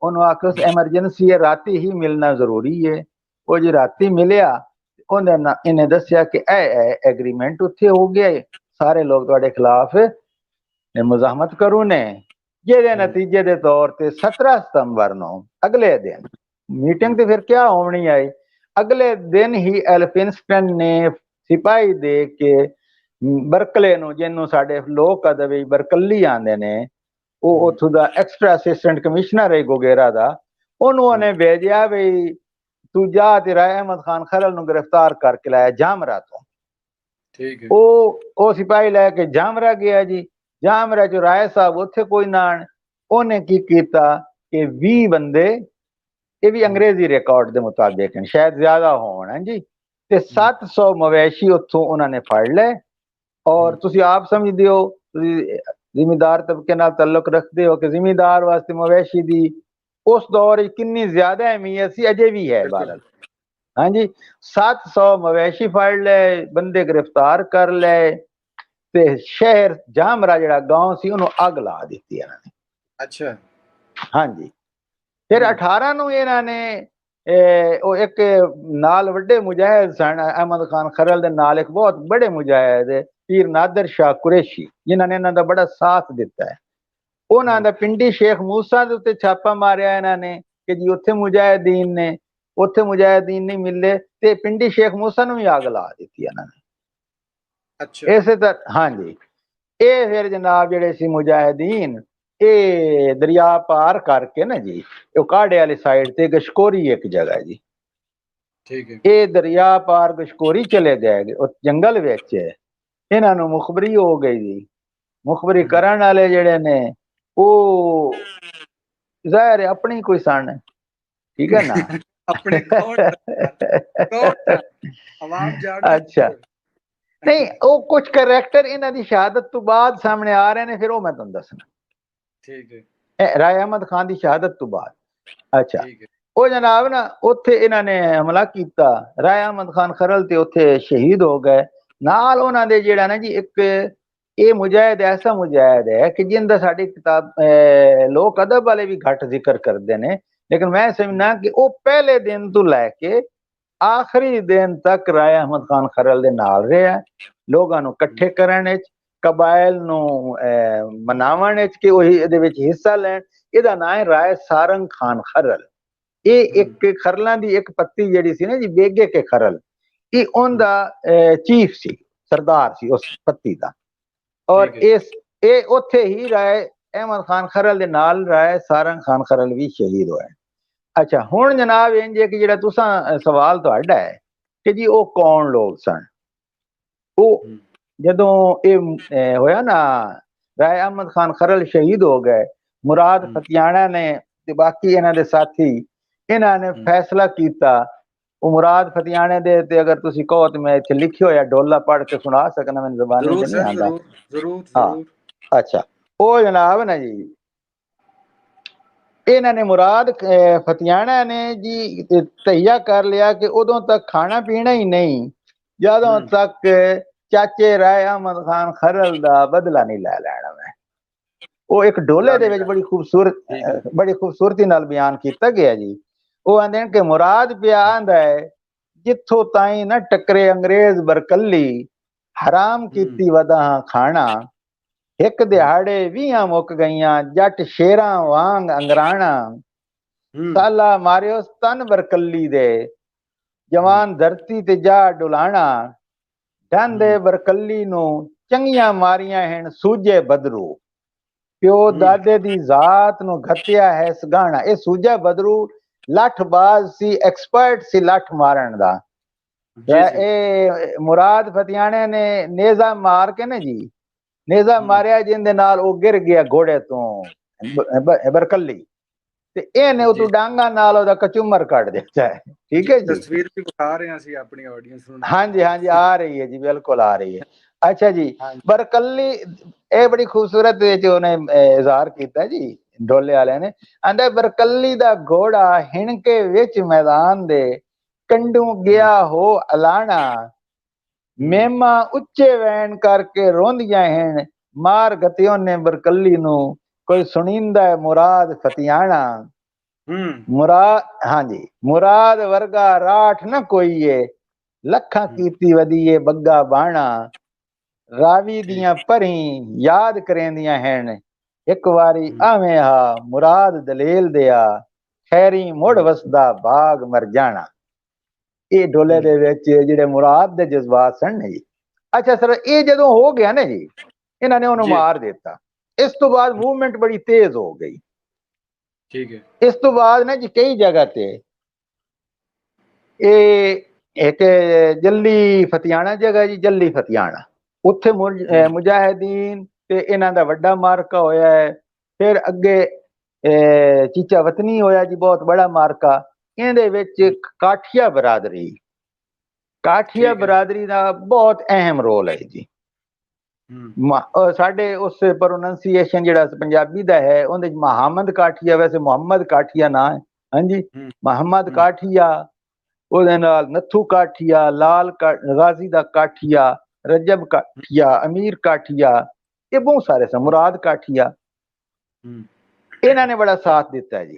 B: ਉਹਨੂੰ ਆਖਿਆ ਐਮਰਜੈਂਸੀ ਹੈ, ਰਾਤੀ ਹੀ ਮਿਲਣਾ ਜ਼ਰੂਰੀ ਹੈ। ਉਹ ਜੀ ਰਾਤੀ ਮਿਲਿਆ, ਉਹਨੇ ਇਹਨੇ ਦੱਸਿਆ ਕਿ ਇਹ ਐਗਰੀਮੈਂਟ ਉੱਥੇ ਹੋ ਗਿਆ, ਸਾਰੇ ਲੋਕ ਤੁਹਾਡੇ ਖਿਲਾਫ ਮੁਜ਼ਾਹਮਤ ਕਰੂ ਨੇ। ਜਿਹਦੇ ਨਤੀਜੇ ਦੇ ਤੌਰ ਤੇ 17 ਸਤੰਬਰ ਨੂੰ ਅਗਲੇ ਦਿਨ ਮੀਟਿੰਗ ਤੇ ਫਿਰ ਕਿਆ ਹੋਣੀ ਆਈ, ਅਗਲੇ ਦਿਨ ਹੀ ਐਲਫਿਨਸਟਨ ਨੇ ਸਿਪਾਹੀ ਦੇ ਕੇ ਬਰਕਲੇ ਨੂੰ, ਜਿਹਨੂੰ ਸਾਡੇ ਲੋਕ ਅਦਬ ਵਿੱਚ ਬਰਕਲੀ ਆਂਦੇ ਨੇ, ਉਹ ਉੱਥੋਂ ਦਾ ਐਕਸਟਰਾ ਅਸਿਸਟੈਂਟ ਕਮਿਸ਼ਨਰ ਹੈ ਗੋਗੇਰਾ ਦਾ, ਉਹਨੂੰ ਉਹਨੇ ਭੇਜਿਆ ਵੀ ਤੂੰ ਜਾ ਤੇ ਰਾਏ ਅਹਿਮਦ ਖਾਨ ਖਰਲ ਨੂੰ ਗ੍ਰਿਫਤਾਰ ਕਰਕੇ ਲਾਇਆ ਜਾਮਰਾ ਤੋਂ।
A: ਠੀਕ ਹੈ।
B: ਉਹ ਸਿਪਾਹੀ ਲੈ ਕੇ ਜਾਮਰਾ ਗਿਆ ਜੀ। ਜਾਮਰਾ ਚ ਰਾਏ ਸਾਹਿਬ ਉੱਥੇ ਕੋਈ ਨਾ ਆਣ, ਉਹਨੇ ਕੀ ਕੀਤਾ ਕਿ 20 ਬੰਦੇ, ਇਹ ਵੀ ਅੰਗਰੇਜ਼ੀ ਰਿਕਾਰਡ ਦੇ ਮੁਤਾਬਿਕ ਸ਼ਾਇਦ ਜ਼ਿਆਦਾ ਹੋਣ ਜੀ, ਤੇ 700 ਮਵੇਸ਼ੀ ਉੱਥੋਂ ਉਹਨਾਂ ਨੇ ਫੜ ਲਏ। ਔਰ ਤੁਸੀਂ ਆਪ ਸਮਝਦੇ ਹੋ, ਤੁਸੀਂ ਜ਼ਿਮੀਦਾਰ ਤਬਕੇ ਨਾਲ ਤਾਲੁਕ ਰੱਖਦੇ ਹੋ ਕਿ ਜ਼ਿਮੀਦਾਰ ਵਾਸਤੇ ਮਵੇਸ਼ੀ ਦੀ ਉਸ ਦੌਰ ਵਿੱਚ ਕਿੰਨੀ ਜ਼ਿਆਦਾ ਅਹਿਮੀਅਤ ਸੀ, ਅਜੇ ਵੀ ਹੈ ਬਾਲਕ। ਹਾਂਜੀ, 700 ਮਵੇਸ਼ੀ ਫੜ ਲਏ, ਬੰਦੇ ਗ੍ਰਿਫਤਾਰ ਕਰ ਲਏ, ਤੇ ਸ਼ਹਿਰ ਜਾਮਰਾ ਜਿਹੜਾ ਗਾਉਂ ਸੀ ਉਹਨੂੰ ਅੱਗ ਲਾ ਦਿੱਤੀ ਇਹਨਾਂ ਨੇ।
A: ਅੱਛਾ।
B: ਹਾਂਜੀ, ਫਿਰ 18 ਨੂੰ ਇਹਨਾਂ ਨੇ ਉਹ ਇੱਕ ਨਾਲ ਵੱਡੇ ਮੁਜਾਹਿਦ ਸਨ ਅਹਿਮਦ ਖਾਨ ਖਰਲ ਦੇ ਨਾਲ, ਇੱਕ ਬਹੁਤ ਬੜੇ ਮੁਜਾਹਿਦ ਪੀਰ ਨਾਦਰ ਸ਼ਾਹ ਕੁਰੈਸ਼ੀ, ਜਿਨ੍ਹਾਂ ਨੇ ਇਹਨਾਂ ਦਾ ਬੜਾ ਸਾਥ ਦਿੱਤਾ ਹੈ। ਉਹਨਾਂ ਦਾ ਪਿੰਡੀ ਸ਼ੇਖ ਮੂਸਾ ਦੇ ਉੱਤੇ ਛਾਪਾ ਮਾਰਿਆ ਇਹਨਾਂ ਨੇ ਕਿ ਜੀ ਉੱਥੇ ਮੁਜਾਹਿਦੀਨ ਨੇ, ਉੱਥੇ ਮੁਜਾਹਿਦੀਨ ਨਹੀਂ ਮਿਲੇ, ਤੇ ਪਿੰਡੀ ਸ਼ੇਖ ਮੂਸਾ ਨੂੰ ਵੀ ਅੱਗ ਲਾ ਦਿੱਤੀ ਇਹਨਾਂ ਨੇ।
A: ਅੱਛਾ।
B: ਇਸੇ ਤਰ੍ਹਾਂ ਹਾਂਜੀ, ਇਹ ਫਿਰ ਜਨਾਬ ਜਿਹੜੇ ਸੀ ਮੁਜਾਹਿਦੀਨ, ਇਹ ਦਰਿਆ ਪਾਰ ਕਰਕੇ ਨਾ ਜੀ, ਉਹ ਕਾੜੇ ਵਾਲੀ ਸਾਈਡ ਤੇ ਗਸ਼ਕੋਰੀ ਇੱਕ ਜਗ੍ਹਾ ਜੀ,
A: ਠੀਕ ਹੈ,
B: ਇਹ ਦਰਿਆ ਪਾਰ ਗਸ਼ਕੋਰੀ ਚਲੇ ਗਏ, ਉਹ ਜੰਗਲ ਵਿੱਚ ਇਹਨਾਂ ਨੂੰ ਮੁਖਬਰੀ ਹੋ ਗਈ ਜੀ। ਮੁਖਬਰੀ ਕਰਨ ਵਾਲੇ ਜਿਹੜੇ ਨੇ ਉਹ ਜ਼ਾਹਿਰ ਆਪਣੀ ਕੋਈ ਸਨ, ਠੀਕ ਹੈ ਨਾ,
A: ਆਪਣੇ
B: ਅੱਛਾ ਨਹੀਂ, ਉਹ ਕੁਝ ਕਰੈਕਟਰ ਇਹਨਾਂ ਦੀ ਸ਼ਹਾਦਤ ਤੋਂ ਬਾਅਦ ਸਾਹਮਣੇ ਆ ਰਹੇ ਨੇ, ਫਿਰ ਉਹ ਮੈਂ ਤੁਹਾਨੂੰ ਦੱਸਣਾ।
A: ਠੀਕ ਹੈ।
B: ਰਾਏ ਅਹਿਮਦ ਖਾਨ ਦੀ ਸ਼ਹਾਦਤ ਤੋਂ ਬਾਅਦ ਅੱਛਾ, ਉਹ ਜਨਾਬ ਨਾ ਉੱਥੇ ਇਹਨਾਂ ਨੇ ਹਮਲਾ ਕੀਤਾ, ਰਾਏ ਅਹਿਮਦ ਖਾਨ ਖਰਲ ਤੇ ਉੱਥੇ ਸ਼ਹੀਦ ਹੋ ਗਏ। ਨਾਲ ਉਹਨਾਂ ਦੇ ਜਿਹੜਾ ਨਾ ਜੀ ਇੱਕ ਇਹ ਮੁਜਾਹਿਦ ਐਸਾ ਮੁਜਾਹਿਦ ਹੈ ਕਿ ਜਿੰਦਾ ਸਾਡੀ ਕਿਤਾਬ ਲੋਕ ਅਦਬ ਵਾਲੇ ਵੀ ਘੱਟ ਜ਼ਿਕਰ ਕਰਦੇ ਨੇ, ਲੇਕਿਨ ਮੈਂ ਸਮਝਣਾ ਕਿ ਉਹ ਪਹਿਲੇ ਦਿਨ ਤੋਂ ਲੈ ਕੇ ਆਖਰੀ ਦਿਨ ਤੱਕ ਰਾਏ ਅਹਿਮਦ ਖਾਨ ਖਰਲ ਦੇ ਨਾਲ ਰਿਹਾ, ਲੋਕਾਂ ਨੂੰ ਇਕੱਠੇ ਕਰਨ ਵਿੱਚ, ਕਬਾਇਲ ਨੂੰ ਮਨਾਵਣ ਵਿੱਚ ਕਿ ਉਹੀ ਇਹਦੇ ਵਿੱਚ ਹਿੱਸਾ ਲੈਣ। ਇਹਦਾ ਨਾਂ ਹੈ ਰਾਏ ਸਾਰੰਗ ਖਾਨ ਖਰਲ। ਇਹ ਇੱਕ ਖਰਲਾਂ ਦੀ ਇੱਕ ਪੱਤੀ ਜਿਹੜੀ ਸੀ ਨਾ ਜੀ, ਬੇਗੇ ਕੇ ਖਰਲ, ਇਹ ਉਹਦਾ ਚੀਫ ਸੀ, ਸਰਦਾਰ ਸੀ ਉਸ ਪੱਤੀ ਦਾ। ਔਰ ਇਹ ਉੱਥੇ ਹੀ ਰਾਏ ਅਹਿਮਦ ਖਾਨ ਖਰਲ ਦੇ ਨਾਲ ਰਾਏ ਸਾਰੰਗ ਖਾਨ ਖਰਲ ਵੀ ਸ਼ਹੀਦ ਹੋਏ। ਅੱਛਾ, ਹੁਣ ਜਨਾਬ ਇੰਜ ਹੈ ਕਿ ਜਿਹੜਾ ਤੁਸਾਂ ਸਵਾਲ ਤੁਹਾਡਾ ਹੈ ਕਿ ਜੀ ਉਹ ਕੌਣ ਲੋਕ ਸਨ, ਉਹ ਜਦੋਂ ਇਹ ਹੋਇਆ ਨਾ ਰਾਏ ਅਹਿਮਦ ਖਾਨ ਖਰਲ ਸ਼ਹੀਦ ਹੋ ਗਏ, ਮੁਰਾਦ ਫਤਿਆਣਾ ਨੇ ਤੇ ਬਾਕੀ ਇਹਨਾਂ ਦੇ ਸਾਥੀ, ਇਹਨਾਂ ਨੇ ਫੈਸਲਾ ਕੀਤਾ। ਉਹ ਮੁਰਾਦ ਫਤਿਆਣੇ ਦੇ ਤੇ ਅਗਰ ਤੁਸੀਂ ਕਹੋ ਤੇ ਮੈਂ ਇੱਥੇ ਲਿਖਿਆ ਹੋਇਆ ਡੋਲਾ ਪੜ੍ਹ ਕੇ ਸੁਣਾ ਸਕਣਾ, ਮੈਨੂੰ ਜ਼ਬਾਨੀ ਚ ਨਹੀਂ ਆਉਂਦਾ।
A: ਜ਼ਰੂਰ।
B: ਅੱਛਾ, ਉਹ ਜਨਾਬ ਨਾ ਜੀ ਇਹਨਾਂ ਨੇ ਮੁਰਾਦ ਫਤਿਆਣਾ ਨੇ ਜੀ ਤਹੀਆ ਕਰ ਲਿਆ ਕਿ ਉਦੋਂ ਤੱਕ ਖਾਣਾ ਪੀਣਾ ਹੀ ਨਹੀਂ ਜਦੋਂ ਤੱਕ ਚਾਚੇ ਰਾਏ ਅਹਿਮਦ ਖਾਨ ਖਰਲ ਦਾ ਬਦਲਾ ਨਹੀਂ ਲੈ ਲੈਣਾ। ਮੈਂ ਉਹ ਇੱਕ ਡੋਲੇ ਦੇ ਵਿੱਚ ਬੜੀ ਖੂਬਸੂਰਤੀ ਨਾਲ ਬਿਆਨ ਕੀਤਾ ਗਿਆ ਜੀ। ਉਹ ਆਂਦੇ ਨੇ ਕਿ ਮੁਰਾਦ ਪਿਆ ਆਂਦਾ ਹੈ ਜਿੱਥੋਂ ਤਾਈਂ ਨਾ ਟੱਕਰੇ ਅੰਗਰੇਜ਼ ਬਰਕਲੀ, ਹਰਾਮ ਕੀਤੀ ਵਦਾ ਖਾਣਾ, ਇੱਕ ਦਿਹਾੜੇ 20 ਮੁੱਕ ਗਈਆਂ, ਜੱਟ ਸ਼ੇਰਾਂ ਵਾਂਗ ਅੰਗਰਾਣਾ, ਸਾਲਾ ਮਾਰਿਓ ਤਨ ਬਰਕਲੀ ਦੇ, ਜਵਾਨ ਧਰਤੀ ਤੇ ਜਾ ਡੁਲਾਣਾ, ਡਾਂਦੇ ਬਰਕਲੀ ਨੂੰ ਚੰਗੀਆਂ ਮਾਰੀਆਂ ਹਨ ਸੂਜੇ ਬਦਰੂ, ਪਿਓ ਦਾਦੇ ਦੀ ਜ਼ਾਤ ਨੂੰ ਘੱਤਿਆ ਹੈ ਸਗਾਣਾ। ਇਹ ਸੂਜਾ ਬਦਰੂ ਲੱਠਬਾਜ਼ ਸੀ, ਐਕਸਪਰਟ ਸੀ ਲੱਠ ਮਾਰਨ ਦਾ। ਇਹ ਮੁਰਾਦ ਫਤਿਆਣੇ ਨੇ ਨੇਜ਼ਾ ਮਾਰ ਕੇ ਨਾ ਜੀ, ਨੇਜ਼ਾ ਮਾਰਿਆ ਜਿੰਦੇ ਨਾਲ ਉਹ ਗਿਰ ਗਿਆ ਘੋੜੇ ਤੋਂ ਬਰਕਲੀ, ਤੇ ਇਹਨੇ ਉਹ ਡਾਂਗਾ ਨਾਲ ਉਹਦਾ ਕਚੂਮਰ ਕੱਢ ਦਿੱਤਾ ਹੈ। ਠੀਕ ਹੈ ਜੀ,
A: ਤਸਵੀਰ ਵੀ ਦਿਖਾ ਰਹੇ ਹਾਂ ਅਸੀਂ ਆਪਣੀ ਆਡੀਅנס ਨੂੰ।
B: ਹਾਂਜੀ ਹਾਂਜੀ, ਆ ਰਹੀ ਹੈ ਜੀ, ਬਿਲਕੁਲ ਆ ਰਹੀ ਹੈ। अच्छा जी, बरकल्ली ये बड़ी खूबसूरत उन्हें इज़हार किया जी ढोले वाले ने, आंदा बरकल्ली दा घोड़ा हिणके विच मैदान दे कंडू गया हो अलाना, मेमा उच्चे वैन करके रोंदियां हैं, मार गतियों ने बरकल्ली नू, कोई सुनींदा है मुराद फतियाना। मुराद, हाँ जी, मुराद वर्गा राठ न कोई है, लखा कीती वधिए बग्गा बाणा, रावी दियां परी याद करेंदियां हैं, एक वारी आवे हा मुराद दलेल दिया, खैरी मुड़ वसदा बाग मर जाना। ये ढोले दे विच जिहड़े मुराद दे जज्बात सन जी। अच्छा सर, ये जदों हो गया ना जी, इन्होंने उन्हें मार दिता, इस तो बाद मूवमेंट बड़ी तेज हो गई।
A: ठीक है।
B: इस तो बाद ना जी कई जगह ते एक जल्ली फतियाना जगह जी, जल्ली फतियाना, उत्थे मुजाहिदीन ते इन्हां दा वड्डा मारका होया है। फिर अगे चीचा वतनी होया जी, बहुत बड़ा मारका। इहदे विच काठिया बरादरी, काठिया बरादरी का बहुत अहम रोल है जी। साडे उस प्रोनंसीएशन जिहड़ा पंजाबी दा है उहदे मोहम्मद काठिया, वैसे मोहम्मद काठिया ना है, हाँ जी, मोहम्मद काठिया, ਉਹਦੇ ਨਾਲ ਨੱਥੂ ਕਾਠੀਆ, ਲਾਲ गाजी ਦਾ ਕਾਠੀਆ, रजब काठिया, अमीर काठिया, ये बहुत सारे सन, मुराद काठिया, इन्होंने बड़ा साथ दिता है जी।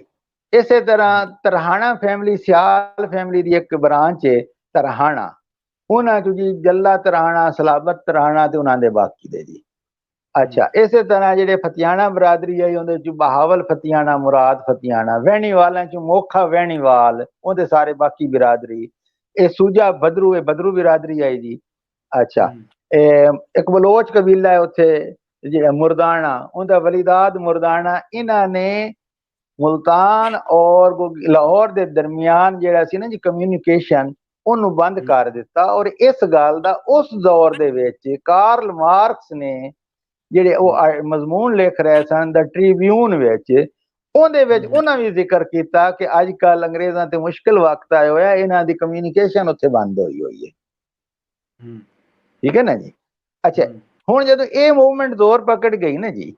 B: इस तरह तरहाना फैमिली, सियाल फैमिली की एक ब्रांच है तरहाना, उन्होंने जी जल्ला तरहाना, सलाबत तरहाना ते उन्होंने बाकी दे जी। अच्छा, इस तरह जेडे फतियाना बरादरी आई उहदे च बहावल फतियाना, मुराद फतियाना, वहनीवाल च मोखा वहनीवाल, उहदे सारे बाकी बिरादरी। ये सूजा बदरू, बदरू बिरादरी आई जी। अच्छा, एक बलोच कबीला है उत्थे जेड़ा मुरदाना, उनका वलीदाद मुरदाना, इन्होंने मुल्तान और लाहौर के दरमियान जेड़ा सी ना जी कम्यूनिकेशन उन्होंने बंद कर दिता। और इस गल का उस दौर दे विच कार्ल मार्क्स ने ਜਿਹੜੇ ਉਹ ਮਜ਼ਮੂਨ ਲਿਖ ਰਹੇ ਸਨ ਦ ਟ੍ਰਿਬਿਊਨ ਵਿੱਚ, ਉਹਦੇ ਵਿੱਚ ਉਹਨਾਂ ਵੀ ਜ਼ਿਕਰ ਕੀਤਾ ਕਿ ਅੱਜ ਕੱਲ ਅੰਗਰੇਜ਼ਾਂ ਤੇ ਮੁਸ਼ਕਿਲ ਵਕਤ ਆਇਆ ਹੋਇਆ, ਇਹਨਾਂ ਦੀ ਕਮਿਊਨੀਕੇਸ਼ਨ ਉੱਥੇ ਬੰਦ ਹੋਈ ਹੈ। ਠੀਕ ਹੈ ਨਾ ਜੀ। ਅੱਛਾ, ਹੁਣ ਜਦੋਂ ਇਹ ਮੂਵਮੈਂਟ ਜ਼ੋਰ ਪਕੜ ਗਈ ਨਾ ਜੀ,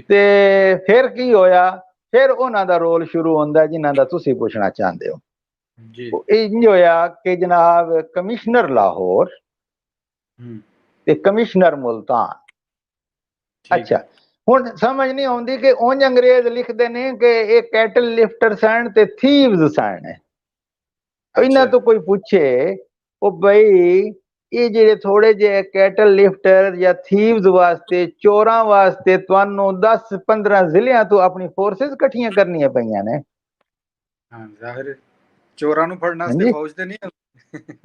B: ਤੇ ਫਿਰ ਕੀ ਹੋਇਆ, ਫਿਰ ਉਹਨਾਂ ਦਾ ਰੋਲ ਸ਼ੁਰੂ ਹੁੰਦਾ ਜਿਨ੍ਹਾਂ ਦਾ ਤੁਸੀਂ ਪੁੱਛਣਾ ਚਾਹੁੰਦੇ ਹੋ। ਇਹ ਇੰਜ ਹੋਇਆ ਕਿ ਜਨਾਬ ਕਮਿਸ਼ਨਰ ਲਾਹੌਰ ਤੇ ਕਮਿਸ਼ਨਰ ਮੁਲਤਾਨ, अच्छा, हुण समझ नहीं आउंदी कि उंज अंग्रेज लिखते ने कि ये कैटल लिफ्टर सन ते थीव्स सन। इन्हां तो कोई पूछे ओ भाई ये जेडे थोड़े जे कैटल लिफ्टर या थीव्स वास्ते, चोरां वास्ते तुहानू 10-15 जिलियां तो अपनी फोर्सेस इकट्ठियां करनियां पईयां ने।
A: हां, जाहिर है चोरां नू फड़न वास्ते फौज ते नहीं।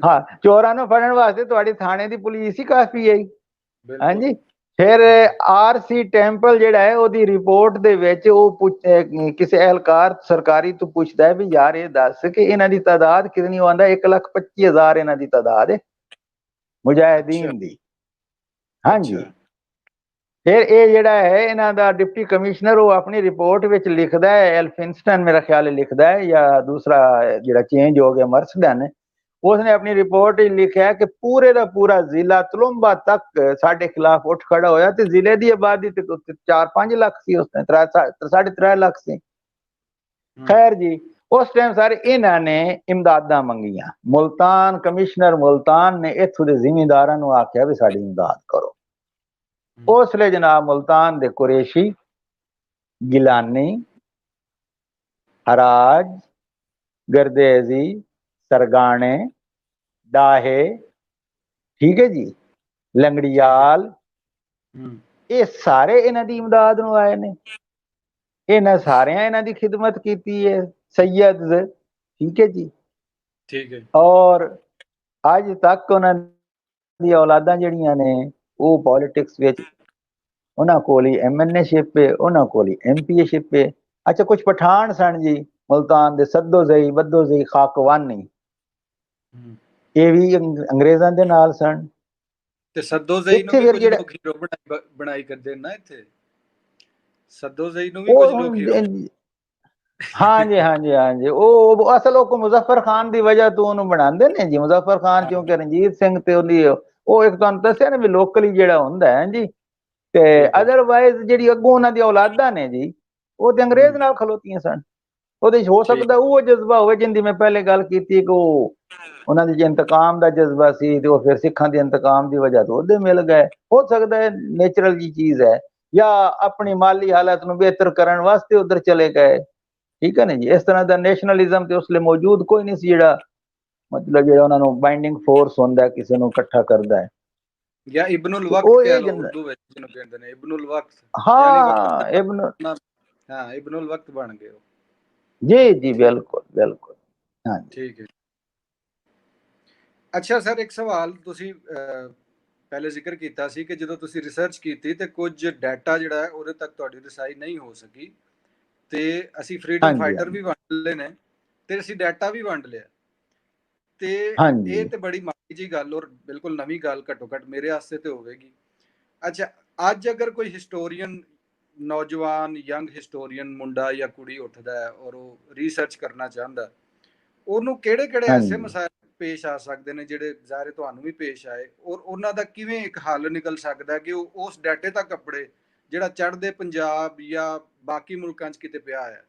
B: हां, चोरां नू फड़न वास्ते तुहाडी थाने दी पुलिस ही काफी है। हां जी। फिर आरसी टैंपल जिहड़ा है ओदी रिपोर्ट दे विच किसी एहलकार सरकारी तो पुछदा है भी यार ये दस कि इन्हां दी तादाद कितनी, आंदा 1,25,000 इन्हां दी तादाद है मुजाहिदीन दी। हाँ जी। फिर ये जिहड़ा है इन्हां दा डिप्टी कमिश्नर वो अपनी रिपोर्ट विच लिखदा है, एल्फिंस्टन मेरा ख्याल लिखदा है या दूसरा जिहड़ा चेंज हो गया मर्सडन, उसने अपनी रिपोर्ट लिखा है कि पूरे का पूरा जिला तलुंबा तक साढ़े खिलाफ उठ खड़ा होया, ते जिले की आबादी 4-5 लाख सी, उसने 3.5 लाख सी। खैर जी, उस टाइम सारे इन्होंने इमदादा मंगिया। मुल्तान कमिश्नर मुल्तान ने इत्थों के जिमींदारां नूं आख्या भी साडी इमदाद करो। उसले जनाब मुल्तान दे कुरैशी, गिलानी, हराज, गर्देजी, सरगाने, डाहे, ठीक है जी, लंगड़ियाल, ये सारे इन्हां दी इमदाद नूं आए ने। इन्हां सारियां इन्हां दी खिदमत कीती है, सैयद, ठीक है जी,
A: ठीक है।
B: और अज तक उन्हां दी औलादां जिहड़ियां ने वो पॉलिटिक्स विच, उन्हां कोल ही MNA-शिप है, उन्हां कोल ही MP-शिप है। अच्छा, कुछ पठान सन जी मुल्तान दे, सद्दोजई, बद्दोजई, खाकवानी, ये भी अंग्रेजां दे नाल सन।
A: ते सद्दोजई नूं भी कुछ लोग हीरो बनाई करदे ना इत्थे, सद्दोजई नूं भी कुछ लोग हीरो।
B: हाँ जी, हाँ जी, हाँ जी, वो असल को मुजफ्फर खान की वजह तो उन्होंने बनाते ने जी। मुजफ्फर खान क्योंकि रणजीत सिंह ते ਉਹ ਇੱਕ ਤੁਹਾਨੂੰ ਦੱਸਿਆ ਨਾ ਵੀ ਲੋਕਲੀ ਜਿਹੜਾ ਹੁੰਦਾ ਹੈ ਜੀ, ਤੇ ਅਦਰਵਾਈਜ਼ ਜਿਹੜੀ ਅੱਗੋਂ ਉਹਨਾਂ ਦੀ ਔਲਾਦਾਂ ਨੇ ਜੀ, ਉਹ ਤੇ ਅੰਗਰੇਜ਼ ਨਾਲ ਖਲੋਤੀਆਂ ਸਨ। ਉਹਦੇ 'ਚ ਹੋ ਸਕਦਾ ਉਹ ਜਜ਼ਬਾ ਹੋਵੇ ਜਿੰਦੀ ਮੈਂ ਪਹਿਲੇ ਗੱਲ ਕੀਤੀ ਕਿ ਉਹ ਉਹਨਾਂ ਦੀ ਜੇ ਇੰਤਕਾਮ ਦਾ ਜਜ਼ਬਾ ਸੀ ਤੇ ਉਹ ਫਿਰ ਸਿੱਖਾਂ ਦੇ ਇੰਤਕਾਮ ਦੀ ਵਜ੍ਹਾ ਤੋਂ ਉਹਦੇ ਮਿਲ ਗਏ। ਹੋ ਸਕਦਾ ਹੈ ਨੇਚਰਲ ਜੀ ਚੀਜ਼ ਹੈ, ਜਾਂ ਆਪਣੀ ਮਾਲੀ ਹਾਲਤ ਨੂੰ ਬਿਹਤਰ ਕਰਨ ਵਾਸਤੇ ਉਧਰ ਚਲੇ ਗਏ। ਠੀਕ ਹੈ ਨਾ ਜੀ। ਇਸ ਤਰ੍ਹਾਂ ਦਾ ਨੈਸ਼ਨਲਿਜ਼ਮ ਤੇ ਉਸ ਲਈ ਮੌਜੂਦ ਕੋਈ ਨਹੀਂ ਸੀ ਜਿਹੜਾ ਮਤਲਬ ਜਿਹੜਾ ਉਹਨਾਂ ਨੂੰ ਬਾਈਂਡਿੰਗ ਫੋਰਸ ਹੁੰਦਾ ਕਿਸੇ ਨੂੰ ਇਕੱਠਾ ਕਰਦਾ ਹੈ।
A: ਜਾਂ ਇਬनुल ਵਕਤ ਕਹਿ ਲਓ ਉਰਦੂ ਵਿੱਚ ਜਿਹਨੂੰ ਕਹਿੰਦੇ ਨੇ ਇਬनुल ਵਕਤ।
B: ਹਾਂ
A: ਇਬनुल ਵਕਤ ਬਣ ਗਏ ਉਹ।
B: ਜੀ ਜੀ ਬਿਲਕੁਲ ਬਿਲकुल। ਹਾਂ
A: ਠੀਕ ਹੈ। ਅੱਛਾ ਸਰ, ਇੱਕ ਸਵਾਲ ਤੁਸੀਂ ਪਹਿਲੇ ਜ਼ਿਕਰ ਕੀਤਾ ਸੀ ਕਿ ਜਦੋਂ ਤੁਸੀਂ ਰਿਸਰਚ ਕੀਤੀ ਤੇ ਕੁਝ ਡਾਟਾ ਜਿਹੜਾ ਹੈ ਉਹਦੇ ਤੱਕ ਤੁਹਾਡੀ ਰਸਾਈ ਨਹੀਂ ਹੋ ਸਕੀ, ਤੇ ਅਸੀਂ ਫਰੀडम ਫਾਈਟਰ ਵੀ ਵੰਡ ਲਏ ਨੇ ਤੇ ਅਸੀਂ ਡਾਟਾ ਵੀ ਵੰਡ ਲਿਆ, ਤੇ ਇਹ ਤੇ ਬੜੀ ਮਾੜੀ ਜੀ ਗੱਲ ਔਰ ਬਿਲਕੁਲ ਨਵੀਂ ਗੱਲ ਘੱਟੋ ਘੱਟ ਮੇਰੇ ਵਾਸਤੇ ਤੇ ਹੋਵੇਗੀ। ਅੱਛਾ, ਅੱਜ ਅਗਰ ਕੋਈ ਹਿਸਟੋਰੀਅਨ, ਨੌਜਵਾਨ ਯੰਗ ਹਿਸਟੋਰੀਅਨ ਮੁੰਡਾ ਜਾਂ ਕੁੜੀ ਉੱਠਦਾ ਹੈ ਔਰ ਉਹ ਰਿਸਰਚ ਕਰਨਾ ਚਾਹੁੰਦਾ, ਉਹਨੂੰ ਕਿਹੜੇ ਕਿਹੜੇ ਐਸੇ ਮਸਾਇਲ ਪੇਸ਼ ਆ ਸਕਦੇ ਨੇ ਜਿਹੜੇ ਜ਼ਾਹਿਰ ਤੁਹਾਨੂੰ ਵੀ ਪੇਸ਼ ਆਏ, ਔਰ ਉਹਨਾਂ ਦਾ ਕਿਵੇਂ ਇੱਕ ਹੱਲ ਨਿਕਲ ਸਕਦਾ ਕਿ ਉਹ ਉਸ ਡਾਟੇ ਤੱਕ ਕੱਪੜੇ ਜਿਹੜਾ ਚੜ੍ਹਦੇ ਪੰਜਾਬ ਜਾਂ ਬਾਕੀ ਮੁਲਕਾਂ 'ਚ ਕਿਤੇ ਪਿਆ ਹੈ?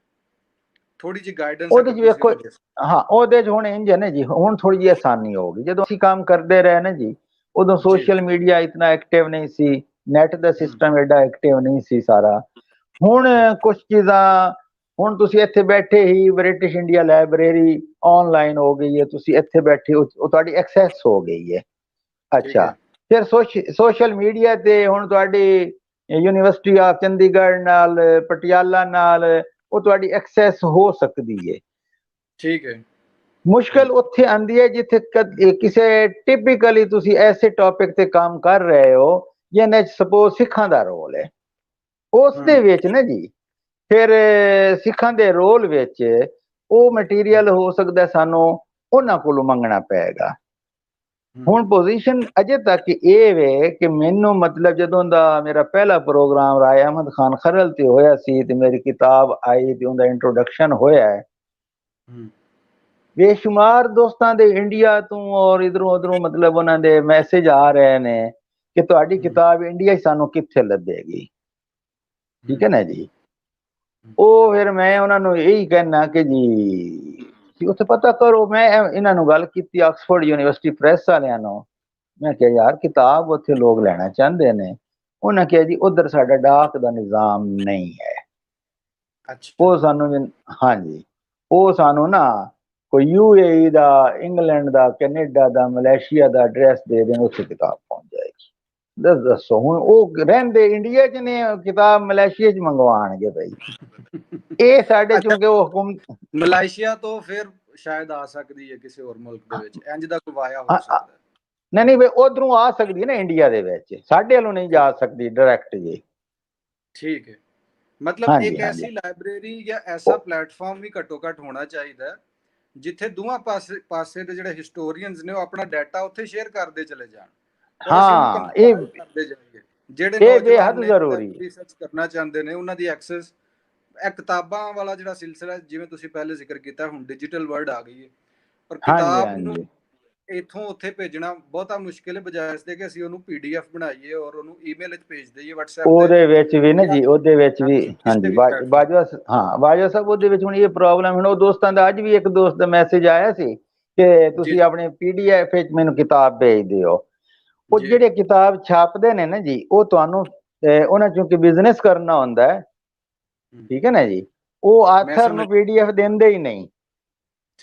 A: ਥੋੜੀ ਜਿਹੀ ਗਾਈਡੈਂਸ
B: ਉਹਦੇ 'ਚ ਵੇਖੋ। ਹਾਂ, ਉਹਦੇ 'ਚ ਹੁਣ ਇੰਜ ਹੈ ਨਾ ਜੀ, ਹੁਣ ਥੋੜੀ ਜਿਹੀ ਆਸਾਨੀ ਹੋ ਗਈ। ਜਦੋਂ ਅਸੀਂ ਕੰਮ ਕਰਦੇ ਰਹੇ ਨਾ ਜੀ, ਉਦੋਂ ਸੋਸ਼ਲ ਮੀਡੀਆ ਇਤਨਾ ਐਕਟਿਵ ਨਹੀਂ ਸੀ, ਨੈਟ ਦਾ ਸਿਸਟਮ ਐਡਾ ਐਕਟਿਵ ਨਹੀਂ ਸੀ ਸਾਰਾ। ਹੁਣ ਕੁਝ ਚੀਜ਼ਾਂ, ਹੁਣ ਤੁਸੀਂ ਇੱਥੇ ਬੈਠੇ ਹੀ ਬ੍ਰਿਟਿਸ਼ ਇੰਡੀਆ ਲਾਇਬ੍ਰੇਰੀ ਆਨਲਾਈਨ ਹੋ ਗਈ ਹੈ, ਤੁਸੀਂ ਇੱਥੇ ਬੈਠੇ ਉਹ ਤੁਹਾਡੀ ਐਕਸੈਸ ਹੋ ਗਈ ਹੈ। ਅੱਛਾ, ਫਿਰ ਸੋਸ਼ਲ ਮੀਡੀਆ ਤੇ ਹੁਣ ਤੁਹਾਡੀ ਯੂਨੀਵਰਸਿਟੀ ਆਫ ਚੰਡੀਗੜ੍ਹ ਨਾਲ, ਪਟਿਆਲਾ ਨਾਲ ਉਹ ਤੁਹਾਡੀ ਐਕਸੈਸ ਹੋ ਸਕਦੀ ਹੈ।
A: ਠੀਕ ਹੈ।
B: ਮੁਸ਼ਕਲ ਉੱਥੇ ਆਉਂਦੀ ਹੈ ਜਿੱਥੇ ਕਿਸੇ ਟਿਪੀਕਲੀ ਤੁਸੀਂ ਐਸੇ ਟੌਪਿਕ ਤੇ ਕੰਮ ਕਰ ਰਹੇ ਹੋ ਜਿਹਨੇ ਸਪੋਜ਼ ਸਿੱਖਾਂ ਦਾ ਰੋਲ ਹੈ, ਉਸ ਦੇ ਵਿੱਚ ਨਾ ਜੀ ਫਿਰ ਸਿੱਖਾਂ ਦੇ ਰੋਲ ਵਿੱਚ ਉਹ ਮਟੀਰੀਅਲ ਹੋ ਸਕਦਾ ਸਾਨੂੰ ਉਹਨਾਂ ਕੋਲੋਂ ਮੰਗਣਾ ਪਏਗਾ। ਹੁਣ ਪੋਜੀਸ਼ਨ ਅਜੇ ਤੱਕ ਇਹ ਵੇ ਕਿ ਮੈਨੂੰ ਮਤਲਬ ਜਦੋਂ ਦਾ ਮੇਰਾ ਪਹਿਲਾ ਪ੍ਰੋਗਰਾਮ ਰਾਏ ਅਹਿਮਦ ਖਾਨ ਖਰਲ ਤੇ ਹੋਇਆ ਸੀ ਤੇ ਮੇਰੀ ਕਿਤਾਬ ਆਈ ਤੇ ਉਹਦਾ ਇੰਟਰੋਡਕਸ਼ਨ ਹੋਇਆ ਹੈ, ਬੇਸ਼ੁਮਾਰ ਦੋਸਤਾਂ ਦੇ ਇੰਡੀਆ ਤੋਂ ਔਰ ਇਧਰੋਂ ਉਧਰੋਂ ਮਤਲਬ ਉਹਨਾਂ ਦੇ ਮੈਸੇਜ ਆ ਰਹੇ ਨੇ ਕਿ ਤੁਹਾਡੀ ਕਿਤਾਬ ਇੰਡੀਆ 'ਚ ਸਾਨੂੰ ਕਿੱਥੇ ਲੱਭੇਗੀ। ਠੀਕ ਹੈ ਨਾ ਜੀ। ਉਹ ਫਿਰ ਮੈਂ ਉਹਨਾਂ ਨੂੰ ਇਹੀ ਕਹਿਣਾ ਕਿ ਜੀ ਉੱਥੇ ਪਤਾ ਕਰੋ। ਮੈਂ ਇਹਨਾਂ ਨੂੰ ਗੱਲ ਕੀਤੀ ਆਕਸਫੋਰਡ ਯੂਨੀਵਰਸਿਟੀ ਪ੍ਰੈਸ ਵਾਲਿਆਂ ਨੂੰ, ਮੈਂ ਕਿਹਾ ਯਾਰ ਕਿਤਾਬ ਉੱਥੇ ਲੋਕ ਲੈਣਾ ਚਾਹੁੰਦੇ ਨੇ। ਉਹਨਾਂ ਕਿਹਾ ਜੀ ਉਧਰ ਸਾਡਾ ਡਾਕ ਦਾ ਨਿਜ਼ਾਮ ਨਹੀਂ ਹੈ। ਉਹ ਸਾਨੂੰ, ਹਾਂਜੀ, ਉਹ ਸਾਨੂੰ ਨਾ ਕੋਈ UAE ਦਾ, ਇੰਗਲੈਂਡ ਦਾ, ਕੈਨੇਡਾ ਦਾ, ਮਲੇਸ਼ੀਆ ਦਾ ਐਡਰੈਸ ਦੇ ਦੇਣ, ਉੱਥੇ ਕਿਤਾਬ ਪਹੁੰਚ ਜਾਏਗੀ। ਦੱਸੋ ਹੁਣ ਉਹ ਰਹਿੰਦੇ ਇੰਡੀਆ 'ਚ ਨੇ, ਕਿਤਾਬ ਮਲੇਸ਼ੀਆ 'ਚ ਮੰਗਵਾਉਣਗੇ ਭਾਈ? ਇਹ ਸਾਡੇ ਚੁੰਕੇ ਉਹ ਹੁਕਮ
A: ਮਲੇਸ਼ੀਆ ਤੋਂ ਫਿਰ ਸ਼ਾਇਦ ਆ ਸਕਦੀ ਹੈ ਕਿਸੇ ਹੋਰ ਮੁਲਕ ਦੇ ਵਿੱਚ, ਇੰਜ ਦਾ ਕੋਈ ਵਾਇਆ ਹੋ ਸਕਦਾ?
B: ਨਹੀਂ ਬਈ ਉਧਰੋਂ ਆ ਸਕਦੀ ਹੈ ਨਾ ਇੰਡੀਆ ਦੇ ਵਿੱਚ, ਸਾਡੇ ਵੱਲੋਂ ਨਹੀਂ ਜਾ ਸਕਦੀ ਡਾਇਰੈਕਟ ਜੀ।
A: ਠੀਕ ਹੈ। ਮਤਲਬ ਇੱਕ ਐਸੀ ਲਾਇਬ੍ਰੇਰੀ ਜਾਂ ਐਸਾ ਪਲੇਟਫਾਰਮ ਵੀ ਘੱਟੋ ਘੱਟ ਹੋਣਾ ਚਾਹੀਦਾ ਜਿੱਥੇ ਦੋਵਾਂ ਪਾਸੇ ਦੇ ਜਿਹੜੇ ਹਿਸਟੋਰੀਅਨਸ ਨੇ ਉਹ ਆਪਣਾ ਡਾਟਾ ਉੱਥੇ ਸ਼ੇਅਰ ਕਰਦੇ ਚਲੇ ਜਾਣ।
B: ਹਾਂ, ਇਹ
A: ਜਿਹੜੇ ਨੌਜਵਾਨ ਨੇ ਰਿਸਰਚ ਕਰਨਾ ਚਾਹੁੰਦੇ ਨੇ ਉਹਨਾਂ ਦੀ ਐਕਸੈਸ, ਇਹ ਕਿਤਾਬਾਂ ਵਾਲਾ ਜਿਹੜਾ ਸਿਲਸਿਲਾ ਜਿਵੇਂ ਤੁਸੀਂ ਪਹਿਲੇ ਜ਼ਿਕਰ ਕੀਤਾ, ਹੁਣ ਡਿਜੀਟਲ ਵਰਲਡ ਆ ਗਈ ਹੈ, ਪਰ ਕਿਤਾਬ ਨੂੰ ਇਥੋਂ ਉੱਥੇ ਭੇਜਣਾ ਬਹੁਤਾ ਮੁਸ਼ਕਿਲ ਹੈ, ਬਜਾਏ ਇਸ ਦੇ ਕਿ ਅਸੀਂ ਉਹਨੂੰ PDF ਬਣਾਈਏ ਔਰ ਉਹਨੂੰ ਈਮੇਲ ਵਿੱਚ ਭੇਜ ਦਈਏ WhatsApp ਤੇ।
B: ਉਹਦੇ ਵਿੱਚ ਵੀ ਨਾ ਜੀ, ਉਹਦੇ ਵਿੱਚ ਵੀ ਹਾਂਜੀ ਬਾਜਵਾ, ਹਾਂ ਬਾਜਵਾ ਸਾਹਿਬ, ਉਹਦੇ ਵਿੱਚ ਹੁਣ ਇਹ ਪ੍ਰੋਬਲਮ ਹੁਣ ਉਹ ਦੋਸਤਾਂ ਦਾ ਅੱਜ ਵੀ ਇੱਕ ਦੋਸਤ ਦਾ ਮੈਸੇਜ ਆਇਆ ਸੀ ਕਿ ਤੁਸੀਂ ਆਪਣੇ PDF ਵਿੱਚ ਮੈਨੂੰ ਕਿਤਾਬ ਭੇਜ ਦਿਓ। ਉਹ ਜਿਹੜੇ ਕਿਤਾਬ ਛਾਪਦੇ ਨੇ ਨਾ ਜੀ, ਉਹ ਤੁਹਾਨੂੰ ਉਹਨਾਂ ਚੋਂ ਬਿਜ਼ਨਸ ਕਰਨਾ ਹੁੰਦਾ ਹੈ। ਠੀਕ ਹੈ ਨਾ ਜੀ। ਉਹ ਆਥਰ ਨੂੰ PDF ਦਿੰਦੇ ਹੀ ਨਹੀਂ।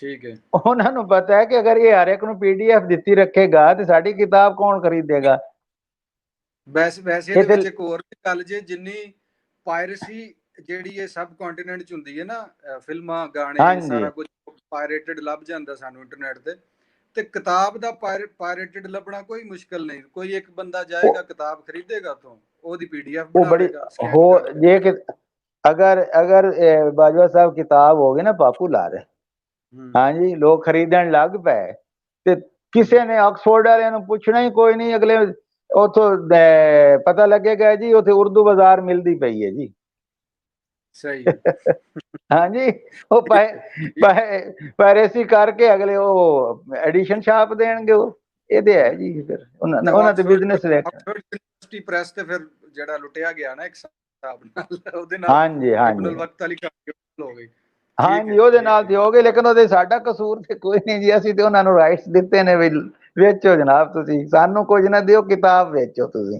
A: ਠੀਕ ਹੈ।
B: ਉਹਨਾਂ ਨੂੰ ਪਤਾ ਹੈ ਕਿ ਅਗਰ ਇਹ ਹਰ ਇੱਕ ਨੂੰ PDF ਦਿੱਤੀ ਰੱਖੇਗਾ ਤੇ ਸਾਡੀ ਕਿਤਾਬ ਕੌਣ ਖਰੀਦੇਗਾ?
A: ਵੈਸੇ ਇਹਦੇ ਵਿੱਚ ਇੱਕ ਹੋਰ ਗੱਲ ਜੇ, ਜਿੰਨੀ ਪਾਇਰੇਸੀ ਜਿਹੜੀ ਇਹ ਸਬ ਕੰਟੀਨੈਂਟ 'ਚ ਹੁੰਦੀ ਹੈ ਨਾ, ਫਿਲਮਾਂ, ਗਾਣੇ, ਸਾਰਾ ਕੁਝ ਪਾਇਰੇਟਡ ਲੱਭ ਜਾਂਦਾ ਸਾਨੂੰ ਇੰਟਰਨੈਟ ਤੇ ਕਿਤਾਬ ਦਾ ਪਾਇਰੇਟਡ ਲੱਭਣਾ ਕੋਈ ਮੁਸ਼ਕਲ ਨਹੀਂ। ਕੋਈ ਇੱਕ ਬੰਦਾ ਜਾਏਗਾ, ਕਿਤਾਬ ਖਰੀਦੇਗਾ ਤੋਂ ਉਹਦੀ PDF ਬਣਾਵੇਗਾ।
B: ਉਹ ਜੇ ਕਿ ਅਗਰ ਬਾਜਵਾ ਸਾਹਿਬ ਕਿਤਾਬ ਹੋ ਗਈ ਨਾ ਪॉपुलर, ਹਾਂਜੀ, ਲੋਕ ਖਰੀਦਣ ਲੱਗ ਪਏ ਤੇ ਕਿਸੇ ਨੇ ਆਕਸਫੋਰਡ ਵਾਲਿਆਂ ਨੂੰ ਪੁੱਛਣਾ ਹੀ ਕੋਈ ਨਹੀਂ, ਅਗਲੇ ਉੱਥੋਂ ਪਤਾ ਲੱਗੇਗਾ ਜੀ ਉੱਥੇ ਉਰਦੂ ਬਾਜ਼ਾਰ ਮਿਲਦੀ ਪਈ ਹੈ ਜੀ।
A: ਸਹੀ।
B: ਹਾਂਜੀ, ਉਹ ਪਾਇਰੇਸੀ ਕਰਕੇ ਅਗਲੇ ਉਹ ਐਡੀਸ਼ਨ ਛਾਪ ਦੇਣਗੇ ਉਹ। ਇਹਦੇ ਹੈ ਜੀ। ਫਿਰ ਉਹਨਾਂ ਤੇ ਬਿਜ਼ਨਸ ਦੇਖਣਾ।
A: ਯੂਨੀਵਰਸਿਟੀ ਪ੍ਰੈਸ ਤੇ ਫਿਰ ਜਿਹੜਾ ਲੁੱਟਿਆ ਗਿਆ ਨਾ ਇੱਕ ਹਿਸਾਬ ਨਾਲ, ਉਹਦੇ ਨਾਲ
B: ਹਾਂਜੀ ਹਾਂਜੀ
A: ਇਬਨ ਵਕਤ ਵਾਲੀ ਹੋ ਗਈ।
B: ਹਾਂਜੀ, ਉਹਦੇ ਨਾਲ ਤੇ ਹੋ ਗਏ, ਲੇਕਿਨ ਉਹਦੇ ਸਾਡਾ ਕਸੂਰ ਤੇ ਕੋਈ ਨਹੀਂ ਜੀ। ਅਸੀਂ ਤੇ ਉਹਨਾਂ ਨੂੰ ਰਾਈਟਸ ਦਿੱਤੇ ਨੇ ਵੀ ਵੇਚੋ ਜਨਾਬ, ਤੁਸੀਂ ਸਾਨੂੰ ਕੁਝ ਨਾ ਦਿਓ, ਕਿਤਾਬ ਵੇਚੋ ਤੁਸੀਂ।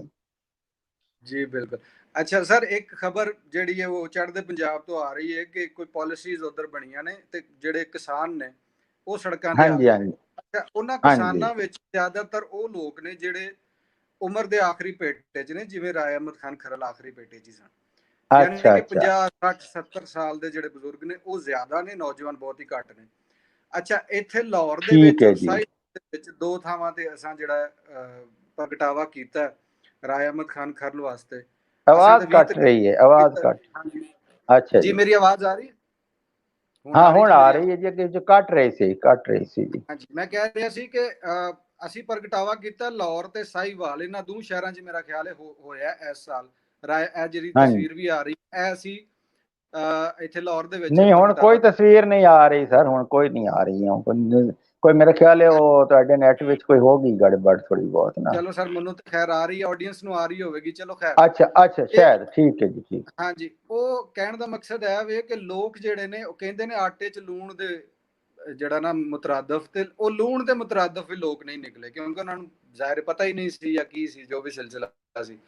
A: ਜੀ ਬਿਲਕੁਲ। ਅੱਛਾ ਸਰ, ਇੱਕ ਖਬਰ ਜਿਹੜੀ ਹੈ ਉਹ ਚੜ੍ਹਦੇ ਪੰਜਾਬ ਤੋਂ ਆ ਰਹੀ ਹੈ ਕਿ ਕੋਈ ਪਾਲਿਸੀਜ਼ ਉਧਰ ਬਣੀਆਂ ਨੇ ਤੇ ਜਿਹੜੇ ਕਿਸਾਨ ਨੇ ਉਹ ਸੜਕਾਂ ਤੇ ਆ
B: ਹਾਂਜੀ
A: ਗਏ ਨੇ।
B: ਹਾਂਜੀ
A: ਅੱਛਾ, ਉਹਨਾਂ
B: ਹਾਂਜੀ।
A: ਕਿਸਾਨਾਂ ਵਿੱਚ ਜ਼ਿਆਦਾਤਰ ਉਹ ਲੋਕ ਨੇ ਜਿਹੜੇ ਉਮਰ ਦੇ ਆਖਰੀ ਪੇਟੇ 'ਚ ਨੇ, ਜਿਵੇਂ ਰਾਏ ਅਹਿਮਦ ਖਾਨ ਖਰਲ ਆਖਰੀ ਪੇਟੇ 'ਚ ਹੀ ਸਨ। ਯਾਨੀ
B: ਅੱਛਾ
A: ਕਿ
B: ਅੱਛਾ
A: 50 60 70 ਸਾਲ ਦੇ ਜਿਹੜੇ ਬਜ਼ੁਰਗ ਨੇ ਉਹ ਜ਼ਿਆਦਾ ਨੇ, ਨੌਜਵਾਨ ਬਹੁਤ ਹੀ ਘੱਟ ਨੇ। ਅੱਛਾ, ਇੱਥੇ ਲਾਹੌਰ ਦੇ
B: ਠੀਕ
A: ਵਿੱਚ
B: ਹੈ
A: ਔਰ
B: ਜੀ।
A: ਸਾਹਿਬ ਦੇ ਵਿੱਚ ਦੋ ਥਾਵਾਂ ਤੇ ਅਸਾਂ ਜਿਹੜਾ ਪ੍ਰਗਟਾਵਾ ਕੀਤਾ ਰਾਏ ਅਹਿਮਦ ਖਾਨ ਖਰਲ ਵਾਸਤੇ। ਅਸਾਂ
B: ਆਵਾਜ਼
A: ਤੇ 20
B: ਕੱਟ ਰਹੀ ਹੈ, ਆਵਾਜ਼ ਕੱਟ।
A: ਹਾਂਜੀ
B: ਅੱਛਾ
A: ਜੀ,
B: ਜੀ।
A: ਮੇਰੀ ਆਵਾਜ਼ ਆ ਰਹੀ?
B: ਹਾਂ
A: ਜੀ
B: ਹੁਣ
A: ਮੇਰੀ
B: ਆ
A: ਆਵਾਜ਼?
B: ਰਹੀ ਹੈ ਜੀ, ਅੱਗੇ ਜੋ ਕੱਟ ਰਹੀ ਸੀ, ਕੱਟ ਰਹੀ ਸੀ ਜੀ।
A: ਹਾਂਜੀ, ਮੈਂ ਕਹਿ ਰਿਹਾ ਸੀ ਕਿ ਅਸੀਂ ਪ੍ਰਗਟਾਵਾ ਕੀਤਾ ਲਾਹੌਰ ਤੇ ਸਾਹੀਵਾਲ, ਇਹਨਾਂ ਦੋ ਸ਼ਹਿਰਾਂ 'ਚ ਮੇਰਾ ਖਿਆਲ ਹੈ ਹੋਇਆ ਇਸ ਸਾਲ। ਇਹ ਜਿਹੜੀ
B: ਹਾਂਜੀ,
A: ਤਸਵੀਰ ਵੀ ਆ ਰਹੀ ਇਹ ਅਸੀਂ ਇੱਥੇ ਲਾਹੌਰ ਦੇ ਵਿੱਚ
B: ਨਹੀਂ ਹੁਣ
A: ਪ੍ਰਗਟਾਵਾ
B: ਕੋਈ ਤਸਵੀਰ ਨਹੀਂ ਆ ਰਹੀ ਸਰ, ਹੁਣ ਕੋਈ ਨਹੀਂ ਆ ਰਹੀ ਹੈ ਕੋਈ। ਮੇਰਾ ਖਿਆਲ ਹੈ ਉਹ ਤੁਹਾਡੇ ਨੈਟ ਵਿੱਚ ਕੋਈ ਹੋ ਗਈ ਗੜਬੜ ਥੋੜੀ ਬਹੁਤ ਨਾ।
A: ਚਲੋ ਸਰ, ਮੈਨੂੰ ਤਾਂ ਖੈਰ ਆ ਰਹੀ ਹੈ, ਆਡੀਅנס ਨੂੰ ਆ ਰਹੀ ਹੋਵੇਗੀ। ਚਲੋ ਖੈਰ।
B: ਅੱਛਾ ਅੱਛਾ, ਸ਼ਾਇਦ ਠੀਕ ਹੈ ਜੀ, ਠੀਕ।
A: ਹਾਂਜੀ, ਉਹ ਕਹਿਣ ਦਾ ਮਕਸਦ ਹੈ ਵੇ ਕਿ ਲੋਕ ਜਿਹੜੇ ਨੇ ਉਹ ਕਹਿੰਦੇ ਨੇ ਆਟੇ 'ਚ ਲੂਣ ਦੇ ਜਿਹੜਾ ਨਾ ਮੁਤਰਾਦਫ, ਤੇ ਉਹ ਲੂਣ ਦੇ ਮੁਤਰਾਦਫ ਵੀ ਲੋਕ ਨਹੀਂ ਨਿਕਲੇ, ਕਿਉਂਕਿ ਉਹਨਾਂ ਨੂੰ ਜ਼ਾਹਿਰ ਪਤਾ ਹੀ ਨਹੀਂ ਸੀ ਜਾਂ ਕੀ ਸੀ ਜੋ ਵੀ ਸਿਲਸਿਲਾ ਸੀ।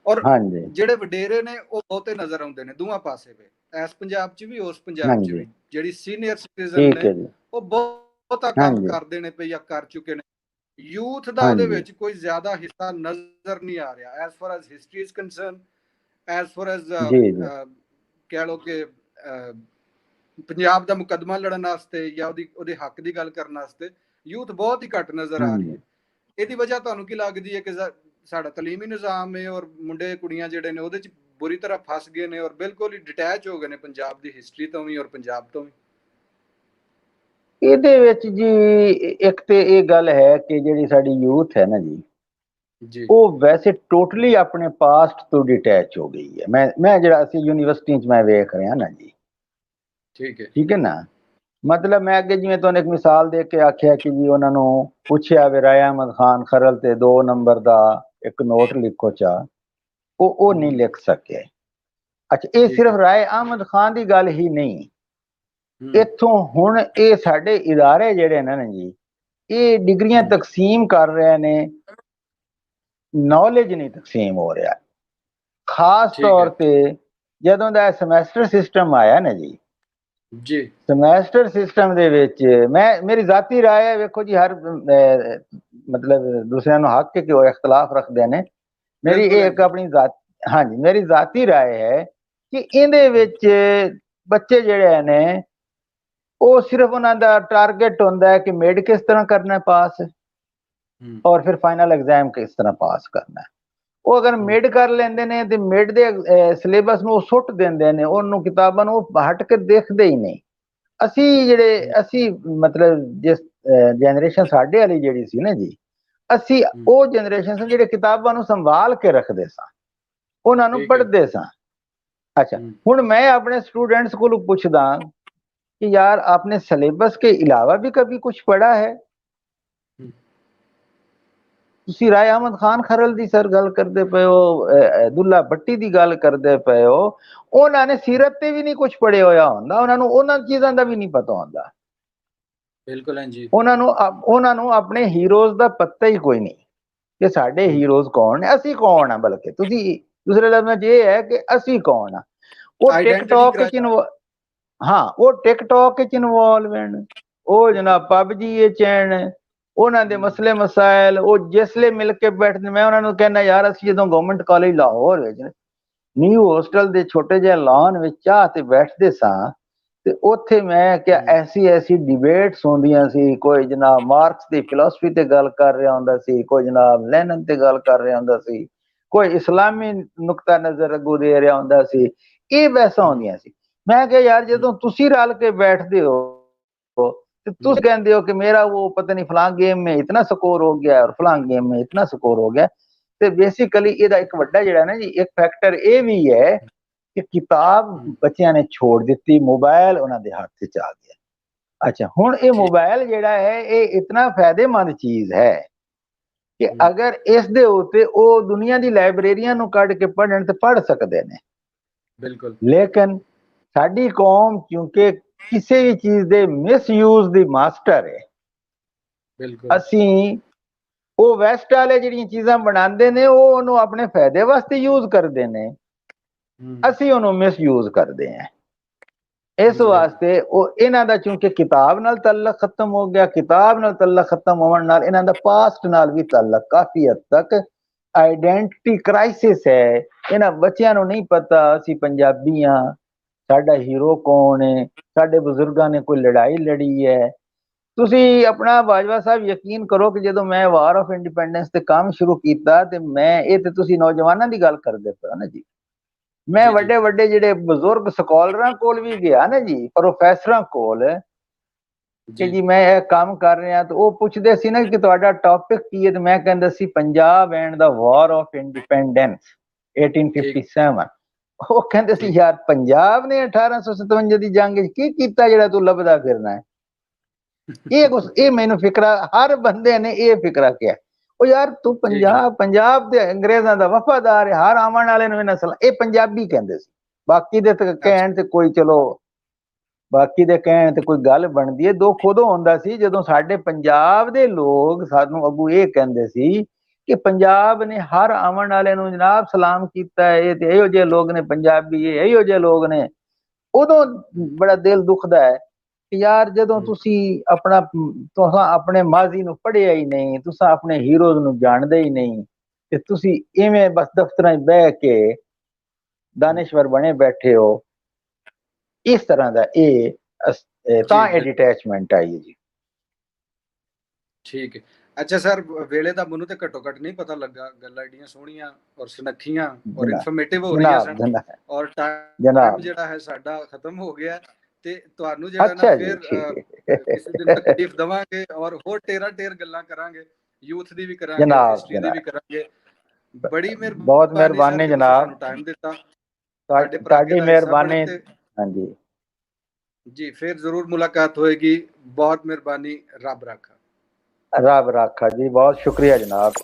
A: ਔਰ
B: ਹਾਂਜੀ
A: ਜਿਹੜੇ ਵਡੇਰੇ ਨੇ ਉਹ ਬਹੁਤੇ ਨਜ਼ਰ ਆਉਂਦੇ ਨੇ ਦੋਵਾਂ ਪਾਸੇ ਵੇ, ਇਸ ਪੰਜਾਬ 'ਚ ਵੀ ਉਸ ਪੰਜਾਬ 'ਚ
B: ਹਾਂਜੀ,
A: ਵੀ। ਜਿਹੜੀ ਸੀਨੀਅਰ ਸਿਟੀਜ਼ਨ
B: ਠੀਕ
A: ਨੇ
B: ਹੈ ਜੀ।
A: ਉਹ ਬਹੁਤਾ ਕੰਮ
B: ਹਾਂਜੀ
A: ਕਰਦੇ ਨੇ ਪਏ ਜਾਂ ਕਰ ਚੁੱਕੇ ਨੇ। ਯੂਥ ਦਾ ਉਹਦੇ
B: ਹਾਂਜੀ
A: ਵਿੱਚ ਕੋਈ ਜ਼ਿਆਦਾ ਹਿੱਸਾ ਨਜ਼ਰ ਨਹੀਂ ਆ ਰਿਹਾ, as for as history is concern, as for as
B: ਜੀ ਜੀ।
A: ਕਹਿ ਲਓ ਕਿ ਪੰਜਾਬ ਦਾ ਮੁਕੱਦਮਾ ਲੜਨ ਵਾਸਤੇ ਜਾਂ ਉਹਦੇ ਹੱਕ ਦੀ ਗੱਲ ਕਰਨ ਵਾਸਤੇ ਯੂਥ ਬਹੁਤ ਹੀ ਘੱਟ ਨਜ਼ਰ ਆ ਰਹੀ
B: ਹਾਂਜੀ।
A: ਹੈ। ਇਹਦੀ ਵਜ੍ਹਾ ਤੁਹਾਨੂੰ ਕੀ ਲੱਗਦੀ ਹੈ? ਕਿ ਸਾਡਾ ਤਾਲੀਮੀ ਨਿਜ਼ਾਮ ਹੈ ਔਰ ਮੁੰਡੇ ਕੁੜੀਆਂ ਜਿਹੜੇ ਨੇ ਉਹਦੇ 'ਚ ਬੁਰੀ ਤਰ੍ਹਾਂ ਫਸ ਗਏ ਨੇ ਔਰ ਬਿਲਕੁਲ ਹੀ ਡਿਟੈਚ ਹੋ ਗਏ ਨੇ ਪੰਜਾਬ ਦੀ ਹਿਸਟਰੀ ਤੋਂ ਵੀ ਔਰ ਪੰਜਾਬ ਤੋਂ ਵੀ।
B: ਇਹਦੇ ਵਿੱਚ ਜੀ ਇੱਕ ਤੇ ਇਹ ਗੱਲ ਹੈ ਕਿ ਜਿਹੜੀ ਸਾਡੀ ਯੂਥ ਹੈ ਨਾ ਜੀ,
A: ਜੀ
B: ਉਹ ਵੈਸੇ ਟੋਟਲੀ ਆਪਣੇ ਪਾਸਟ ਤੋਂ ਡਿਟੈਚ ਹੋ ਗਈ ਹੈ। ਮੈਂ ਜਿਹੜਾ ਅਸੀਂ ਯੂਨੀਵਰਸਿਟੀ 'ਚ ਮੈਂ ਵੇਖ ਰਿਹਾ ਨਾ ਜੀ,
A: ਠੀਕ ਹੈ
B: ਠੀਕ ਹੈ ਨਾ। ਮਤਲਬ ਮੈਂ ਅੱਗੇ ਜਿਵੇਂ ਤੁਹਾਨੂੰ ਇੱਕ ਮਿਸਾਲ ਦੇ ਕੇ ਆਖਿਆ ਕਿ ਜੀ ਉਹਨਾਂ ਨੂੰ ਪੁੱਛਿਆ ਵੀ ਰਾਏ ਅਹਿਮਦ ਖਾਨ ਖਰਲ ਤੇ 2 ਨੰਬਰ ਦਾ ਇੱਕ ਨੋਟ ਲਿਖੋ ਚਾ, ਉਹ ਨਹੀਂ ਲਿਖ ਸਕੇ। ਅੱਛਾ, ਇਹ
A: ਠੀਕ
B: ਸਿਰਫ
A: ਹੈ
B: ਰਾਏ ਅਹਿਮਦ ਖਾਨ ਦੀ ਗੱਲ ਹੀ ਨਹੀਂ।
A: ਹੂੰ
B: ਇੱਥੋਂ ਹੁਣ ਇਹ ਸਾਡੇ ਇਦਾਰੇ ਜਿਹੜੇ ਨੇ ਨਾ ਜੀ, ਇਹ ਡਿਗਰੀਆਂ ਤਕਸੀਮ ਕਰ ਰਹੇ ਨੇ, ਨੌਲੇਜ ਨਹੀਂ ਤਕਸੀਮ ਹੋ ਰਿਹਾ। ਖਾਸ
A: ਠੀਕ
B: ਤੌਰ
A: ਹੈ
B: ਤੇ ਜਦੋਂ ਦਾ ਸਮੈਸਟਰ ਸਿਸਟਮ ਆਇਆ ਨਾ ਜੀ,
A: ਜੀ
B: ਸਮੈਸਟਰ ਸਿਸਟਮ ਦੇ ਵਿੱਚ ਮੇਰੀ ਜ਼ਾਤੀ ਰਾਏ ਹੈ, ਵੇਖੋ ਜੀ ਹਰ ਮਤਲਬ ਦੂਸਰਿਆਂ ਨੂੰ ਹੱਕ ਕਿ ਉਹ ਇਖਤਲਾਫ ਰੱਖਦੇ ਨੇ। ਮੇਰੀ
A: ਬਿਲਕੁਲ
B: ਇਹ
A: ਹੈ
B: ਇੱਕ
A: ਜੀ।
B: ਆਪਣੀ ਹਾਂਜੀ ਮੇਰੀ ਜ਼ਾਤੀ ਰਾਏ ਹੈ ਕਿ ਇਹਦੇ ਵਿੱਚ ਬੱਚੇ ਜਿਹੜੇ ਨੇ ਉਹ ਸਿਰਫ ਉਹਨਾਂ ਦਾ ਟਾਰਗੇਟ ਹੁੰਦਾ ਹੈ ਕਿ ਮਿਡ ਕਿਸ ਤਰ੍ਹਾਂ ਕਰਨਾ ਪਾਸ, ਔਰ ਫਿਰ ਫਾਈਨਲ ਐਗਜ਼ਾਮ ਕਿਸ ਤਰ੍ਹਾਂ ਪਾਸ ਕਰਨਾ। ਉਹ ਅਗਰ ਮਿਡ ਕਰ ਲੈਂਦੇ ਨੇ ਤੇ ਮਿਡ ਦੇ ਸਿਲੇਬਸ ਨੂੰ ਉਹ ਸੁੱਟ ਦਿੰਦੇ ਨੇ, ਉਹਨੂੰ ਕਿਤਾਬਾਂ ਨੂੰ ਉਹ ਹਟ ਕੇ ਦੇਖਦੇ ਹੀ ਨਹੀਂ। ਅਸੀਂ ਮਤਲਬ ਜਿਸ ਜਨਰੇਸ਼ਨ ਸਾਡੇ ਵਾਲੀ ਜਿਹੜੀ ਸੀ ਨਾ ਜੀ, ਅਸੀਂ ਉਹ ਜਨਰੇਸ਼ਨ ਸੀ ਜਿਹੜੇ ਕਿਤਾਬਾਂ ਨੂੰ ਸੰਭਾਲ ਕੇ ਰੱਖਦੇ ਸਾਂ, ਉਹਨਾਂ ਨੂੰ
A: ਠੀਕ ਹੈ
B: ਪੜ੍ਹਦੇ ਸਾਂ। अच्छा, ਹੁਣ मैं अपने स्टूडेंट्स को पूछदा कि यार आपने सिलेबस के अलावा भी कभी कुछ पढ़ा है? ਤੁਸੀਂ ਰਾਏ ਅਹਿਮਦ ਖਾਨ ਖਰਲ ਦੀ ਸਰ ਗੱਲ ਕਰਦੇ ਪਏ ਹੋ, ਦੁੱਲਾ ਭੱਟੀ ਦੀ ਗੱਲ ਕਰਦੇ ਪਏ ਹੋ, ਉਹਨਾਂ ਨੇ ਸੀਰਤ ਤੇ ਵੀ ਨਹੀਂ ਕੁਝ ਪੜ੍ਹਿਆ ਹੋਇਆ ਹੁੰਦਾ, ਉਹਨਾਂ ਨੂੰ ਉਹਨਾਂ ਚੀਜ਼ਾਂ ਦਾ ਵੀ ਨਹੀਂ ਪਤਾ ਹੁੰਦਾ।
A: ਬਿਲਕੁਲ ਹਾਂਜੀ।
B: ਉਹਨਾਂ ਨੂੰ ਆਪਣੇ ਹੀਰੋਜ਼ ਦਾ ਪਤਾ ਹੀ ਕੋਈ ਨਹੀਂ ਕਿ ਸਾਡੇ ਹੀਰੋਜ਼ ਕੌਣ ਨੇ, ਅਸੀਂ ਕੌਣ ਆ। ਬਲਕਿ ਤੁਸੀਂ ਦੂਸਰੇ ਲਫ਼ਜ਼ਾਂ 'ਚ ਇਹ ਹੈ ਕਿ ਅਸੀਂ ਕੌਣ ਆ। ਉਹ
A: ਆਈਡੈਂਟੀਟੀ
B: ਟਿਕਟੌਕ 'ਚ
A: ਕ੍ਰਾਈਸਿਸ।
B: ਹਾਂ, ਉਹ ਟਿਕਟੌਕ 'ਚ ਇਨਵੋਲਵ ਹਨ, ਉਹ ਜਨਾਬ ਪਬਜੀ 'ਚ ਹਨ, ਉਹਨਾਂ ਦੇ ਮਸਲੇ ਮਸਾਇਲ ਉਹ ਜਿਸਲੇ ਮਿਲ ਕੇ ਬੈਠਦੇ। ਮੈਂ ਉਹਨਾਂ ਨੂੰ ਕਹਿੰਦਾ ਯਾਰ ਅਸੀਂ ਜਦੋਂ ਗਵਰਨਮੈਂਟ ਕਾਲਜ ਲਾਹੌਰ ਵਿੱਚ ਨਿਊ ਹੋਸਟਲ ਦੇ ਛੋਟੇ ਜਿਹੇ ਲਾਨ ਵਿੱਚ ਚਾਹ ਤੇ ਬੈਠਦੇ ਸਾਂ ਤੇ ਉੱਥੇ ਮੈਂ ਕਿਹਾ ਐਸੀ ਡਿਬੇਟਸ ਹੁੰਦੀਆਂ ਸੀ। ਕੋਈ ਜਨਾਬ ਮਾਰਕਸ ਦੀ ਫਿਲਾਸਫੀ ਤੇ ਗੱਲ ਕਰ ਰਿਹਾ ਹੁੰਦਾ ਸੀ, ਕੋਈ ਜਨਾਬ ਲੈਨਨ ਤੇ ਗੱਲ ਕਰ ਰਿਹਾ ਹੁੰਦਾ ਸੀ, ਕੋਈ ਇਸਲਾਮੀ ਨੁਕਤਾ ਨਜ਼ਰ ਅੱਗੋਂ ਦੇ ਰਿਹਾ ਹੁੰਦਾ ਸੀ। ਇਹ ਬਹਿਸਾਂ ਹੁੰਦੀਆਂ ਸੀ। ਮੈਂ ਕਿਹਾ ਯਾਰ ਜਦੋਂ ਤੁਸੀਂ ਰਲ ਕੇ ਬੈਠਦੇ ਹੋ तो तुम कहते हो कि मेरा वो पता नहीं फलां गेम में इतना स्कोर हो गया और फलां गेम में इतना स्कोर हो गया। तो बेसिकली ਇਹਦਾ ਇੱਕ ਵੱਡਾ ਜਿਹੜਾ ਨਾ ਜੀ ਇੱਕ ਫੈਕਟਰ ਇਹ ਵੀ ਹੈ ਕਿ ਕਿਤਾਬ ਬੱਚਿਆਂ ਨੇ ਛੋੜ ਦਿੱਤੀ, ਮੋਬਾਈਲ ਉਹਨਾਂ ਦੇ ਹੱਥ 'ਚ ਆ ਗਿਆ। ਅੱਛਾ, ਹੁਣ ਇਹ ਮੋਬਾਈਲ ਜਿਹੜਾ ਹੈ ਇਹ ਇਤਨਾ ਫਾਇਦੇਮੰਦ ਚੀਜ਼ ਹੈ ਕਿ ਅਗਰ ਇਸ ਦੇ ਉੱਤੇ ਉਹ ਦੁਨੀਆ ਦੀ ਲਾਇਬ੍ਰੇਰੀਆਂ ਨੂੰ ਕੱਢ ਕੇ ਪੜ੍ਹਨ ਤੇ ਪੜ੍ਹ ਸਕਦੇ ਨੇ।
A: ਬਿਲਕੁਲ।
B: ਲੇਕਿਨ ਸਾਡੀ ਕੌਮ ਕਿਉਂਕਿ ਕਿਸੇ ਵੀ ਚੀਜ਼ ਦੇ ਮਿਸਯੂਜ਼ ਦੀ ਮਾਸਟਰ ਹੈ।
A: ਬਿਲਕੁਲ।
B: ਅਸੀਂ ਉਹ ਵੈਸਟ ਵਾਲੇ ਜਿਹੜੀਆਂ ਚੀਜ਼ਾਂ ਬਣਾਉਂਦੇ ਨੇ ਉਹ ਉਹਨੂੰ ਆਪਣੇ ਫਾਇਦੇ ਵਾਸਤੇ ਯੂਜ਼ ਕਰਦੇ ਨੇ, ਅਸੀਂ ਉਹਨੂੰ ਮਿਸਯੂਜ਼ ਕਰਦੇ ਹਾਂ। ਇਸ ਵਾਸਤੇ ਉਹ ਇਹਨਾਂ ਦਾ ਚੂੰਕਿ ਕਿਤਾਬ ਨਾਲ ਤਾਲੁਕ ਖਤਮ ਹੋ ਗਿਆ, ਕਿਤਾਬ ਨਾਲ ਤਾਲੁਕ ਖਤਮ ਹੋਣ ਨਾਲ ਇਹਨਾਂ ਦਾ ਪਾਸਟ ਨਾਲ ਵੀ ਤਾਲੁਕ ਕਾਫੀ ਹੱਦ ਤੱਕ ਆਈਡੈਂਟਿਟੀ ਕ੍ਰਾਈਸਿਸ ਹੈ। ਇਹਨਾਂ ਬੱਚਿਆਂ ਨੂੰ ਨਹੀਂ ਪਤਾ ਅਸੀਂ ਪੰਜਾਬੀ ਹਾਂ, ਸਾਡਾ ਹੀਰੋ ਕੌਣ ਹੈ, ਸਾਡੇ ਬਜ਼ੁਰਗਾਂ ਨੇ ਕੋਈ ਲੜਾਈ ਲੜੀ ਹੈ। ਤੁਸੀਂ ਆਪਣਾ ਬਾਜਵਾ ਸਾਹਿਬ ਯਕੀਨ ਕਰੋ ਕਿ ਜਦੋਂ ਮੈਂ ਵਾਰ ਆਫ ਇੰਡੀਪੈਂਡੈਂਸ ਤੇ ਕੰਮ ਸ਼ੁਰੂ ਕੀਤਾ ਤੇ ਮੈਂ ਇਹ ਤੇ ਤੁਸੀਂ ਨੌਜਵਾਨਾਂ ਦੀ ਗੱਲ ਕਰਦੇ ਪਏ ਨਾ ਜੀ, ਮੈਂ ਵੱਡੇ ਵੱਡੇ ਜਿਹੜੇ ਬਜ਼ੁਰਗ ਸਕਾਲਰਾਂ ਕੋਲ ਵੀ ਗਿਆ ਨਾ ਜੀ, ਪ੍ਰੋਫੈਸਰਾਂ ਕੋਲ, ਕਿ ਜੀ ਮੈਂ ਇਹ ਕੰਮ ਕਰ ਰਿਹਾ, ਤੇ ਉਹ ਪੁੱਛਦੇ ਸੀ ਨਾ ਕਿ ਤੁਹਾਡਾ ਟੌਪਿਕ ਕੀ ਹੈ, ਤੇ ਮੈਂ ਕਹਿੰਦਾ ਸੀ Punjab and the war of independence 1857। ਉਹ ਕਹਿੰਦੇ ਸੀ ਯਾਰ ਪੰਜਾਬ ਨੇ 1857 ਦੀ ਜੰਗ ਵਿੱਚ ਕੀ ਕੀਤਾ ਜਿਹੜਾ ਤੂੰ ਲੱਭਦਾ ਫਿਰਨਾ ਹੈ। ਇਹ ਮੈਨੂੰ ਫਿਕਰਾ, ਹਰ ਬੰਦੇ ਨੇ ਇਹ ਫਿਕਰਾ ਕਿਹਾ, ਉਹ ਯਾਰ ਤੂੰ ਪੰਜਾਬ ਦੇ ਅੰਗਰੇਜ਼ਾਂ ਦਾ ਵਫਾਦਾਰ ਹੈ, ਹਰ ਆਉਣ ਵਾਲੇ ਨੂੰ ਨਸਲ, ਇਹ ਪੰਜਾਬੀ ਕਹਿੰਦੇ ਸੀ। ਬਾਕੀ ਦੇ ਕਹਿਣ ਤੇ ਕੋਈ, ਚਲੋ ਬਾਕੀ ਦੇ ਕਹਿਣ ਤੇ ਕੋਈ ਗੱਲ ਬਣਦੀ ਹੈ। ਦੁੱਖ ਉਦੋਂ ਹੁੰਦਾ ਸੀ ਜਦੋਂ ਸਾਡੇ ਪੰਜਾਬ ਦੇ ਲੋਕ ਸਾਨੂੰ ਅੱਗੂ ਇਹ ਕਹਿੰਦੇ ਸੀ ਕਿ ਪੰਜਾਬ ਨੇ ਹਰ ਆਉਣ ਵਾਲੇ ਨੂੰ ਜਨਾਬ ਸਲਾਮ ਕੀਤਾ ਹੈ, ਤੇ ਇਹੋ ਜਿਹੇ ਲੋਕ ਨੇ ਪੰਜਾਬੀ, ਇਹੋ ਜਿਹੇ ਲੋਕ ਨੇ। ਉਦੋਂ ਬੜਾ ਦਿਲ ਦੁਖਦਾ ਹੈ ਕਿ ਯਾਰ ਜਦੋਂ ਤੁਸੀਂ ਆਪਣੇ ਮਾਜ਼ੀ ਨੂੰ ਪੜ੍ਹਿਆ ਹੀ ਨਹੀਂ, ਤੁਸੀਂ ਆਪਣੇ ਹੀਰੋਜ਼ ਨੂੰ ਜਾਣਦੇ ਹੀ ਨਹੀਂ, ਤੇ ਤੁਸੀਂ ਇਵੇਂ ਬਸ ਦਫ਼ਤਰਾਂ 'ਚ ਬਹਿ ਕੇ ਦਾਨਿਸ਼ਵਰ ਬਣੇ ਬੈਠੇ ਹੋ। ਇਸ ਤਰ੍ਹਾਂ ਦਾ ਇਹ ਤਾਂ ਇਹ ਡਿਟੈਚਮੈਂਟ ਆਈ ਹੈ ਜੀ।
A: ਠੀਕ ਹੈ। ਅੱਛਾ ਸਰ, ਵੇਲੇ ਦਾ ਮੈਨੂੰ ਤੇ ਘੱਟੋ ਘੱਟ ਨਹੀਂ ਪਤਾ ਲੱਗਾ, ਗੱਲਾਂ ਏਡੀਆਂ ਸੋਹਣੀਆਂ ਔਰ ਸੁਨੱਖੀਆਂ ਔਰ ਇਨਫੋਰਮੇਟਿਵ ਹੋ ਰਹੀਆਂ ਸਨ, ਔਰ ਟਾਈਮ ਜਿਹੜਾ ਹੈ ਸਾਡਾ ਖਤਮ ਹੋ ਗਿਆ, ਤੇ ਤੁਹਾਨੂੰ ਜਿਹੜਾ ਨਾ ਫਿਰ ਕਿਸੇ ਦਿਨ ਤਕਲੀਫ ਦਵਾਂਗੇ ਔਰ ਹੋਰ ਟੇਰ ਗੱਲਾਂ ਕਰਾਂਗੇ, ਯੂਥ ਦੀ ਵੀ ਕਰਾਂਗੇ, ਹਿਸਟਰੀ ਦੀ ਵੀ ਕਰਾਂਗੇ। ਬੜੀ ਮਿਹਰਬਾਨੀ,
B: ਬਹੁਤ ਮਿਹਰਬਾਨੀ ਜਨਾਬ,
A: ਸਾਨੂੰ ਟਾਈਮ ਦਿੱਤਾ,
B: ਤੁਹਾਡੀ ਮਿਹਰਬਾਨੀ। ਹਾਂਜੀ
A: ਜੀ, ਫਿਰ ਜ਼ਰੂਰ ਮੁਲਾਕਾਤ ਹੋਏਗੀ। ਬਹੁਤ ਮਿਹਰਬਾਨੀ, ਰੱਬ ਰਾਖਾ।
B: ਰੱਬ ਰਾਖਾ ਜੀ, बहुत शुक्रिया जनाब।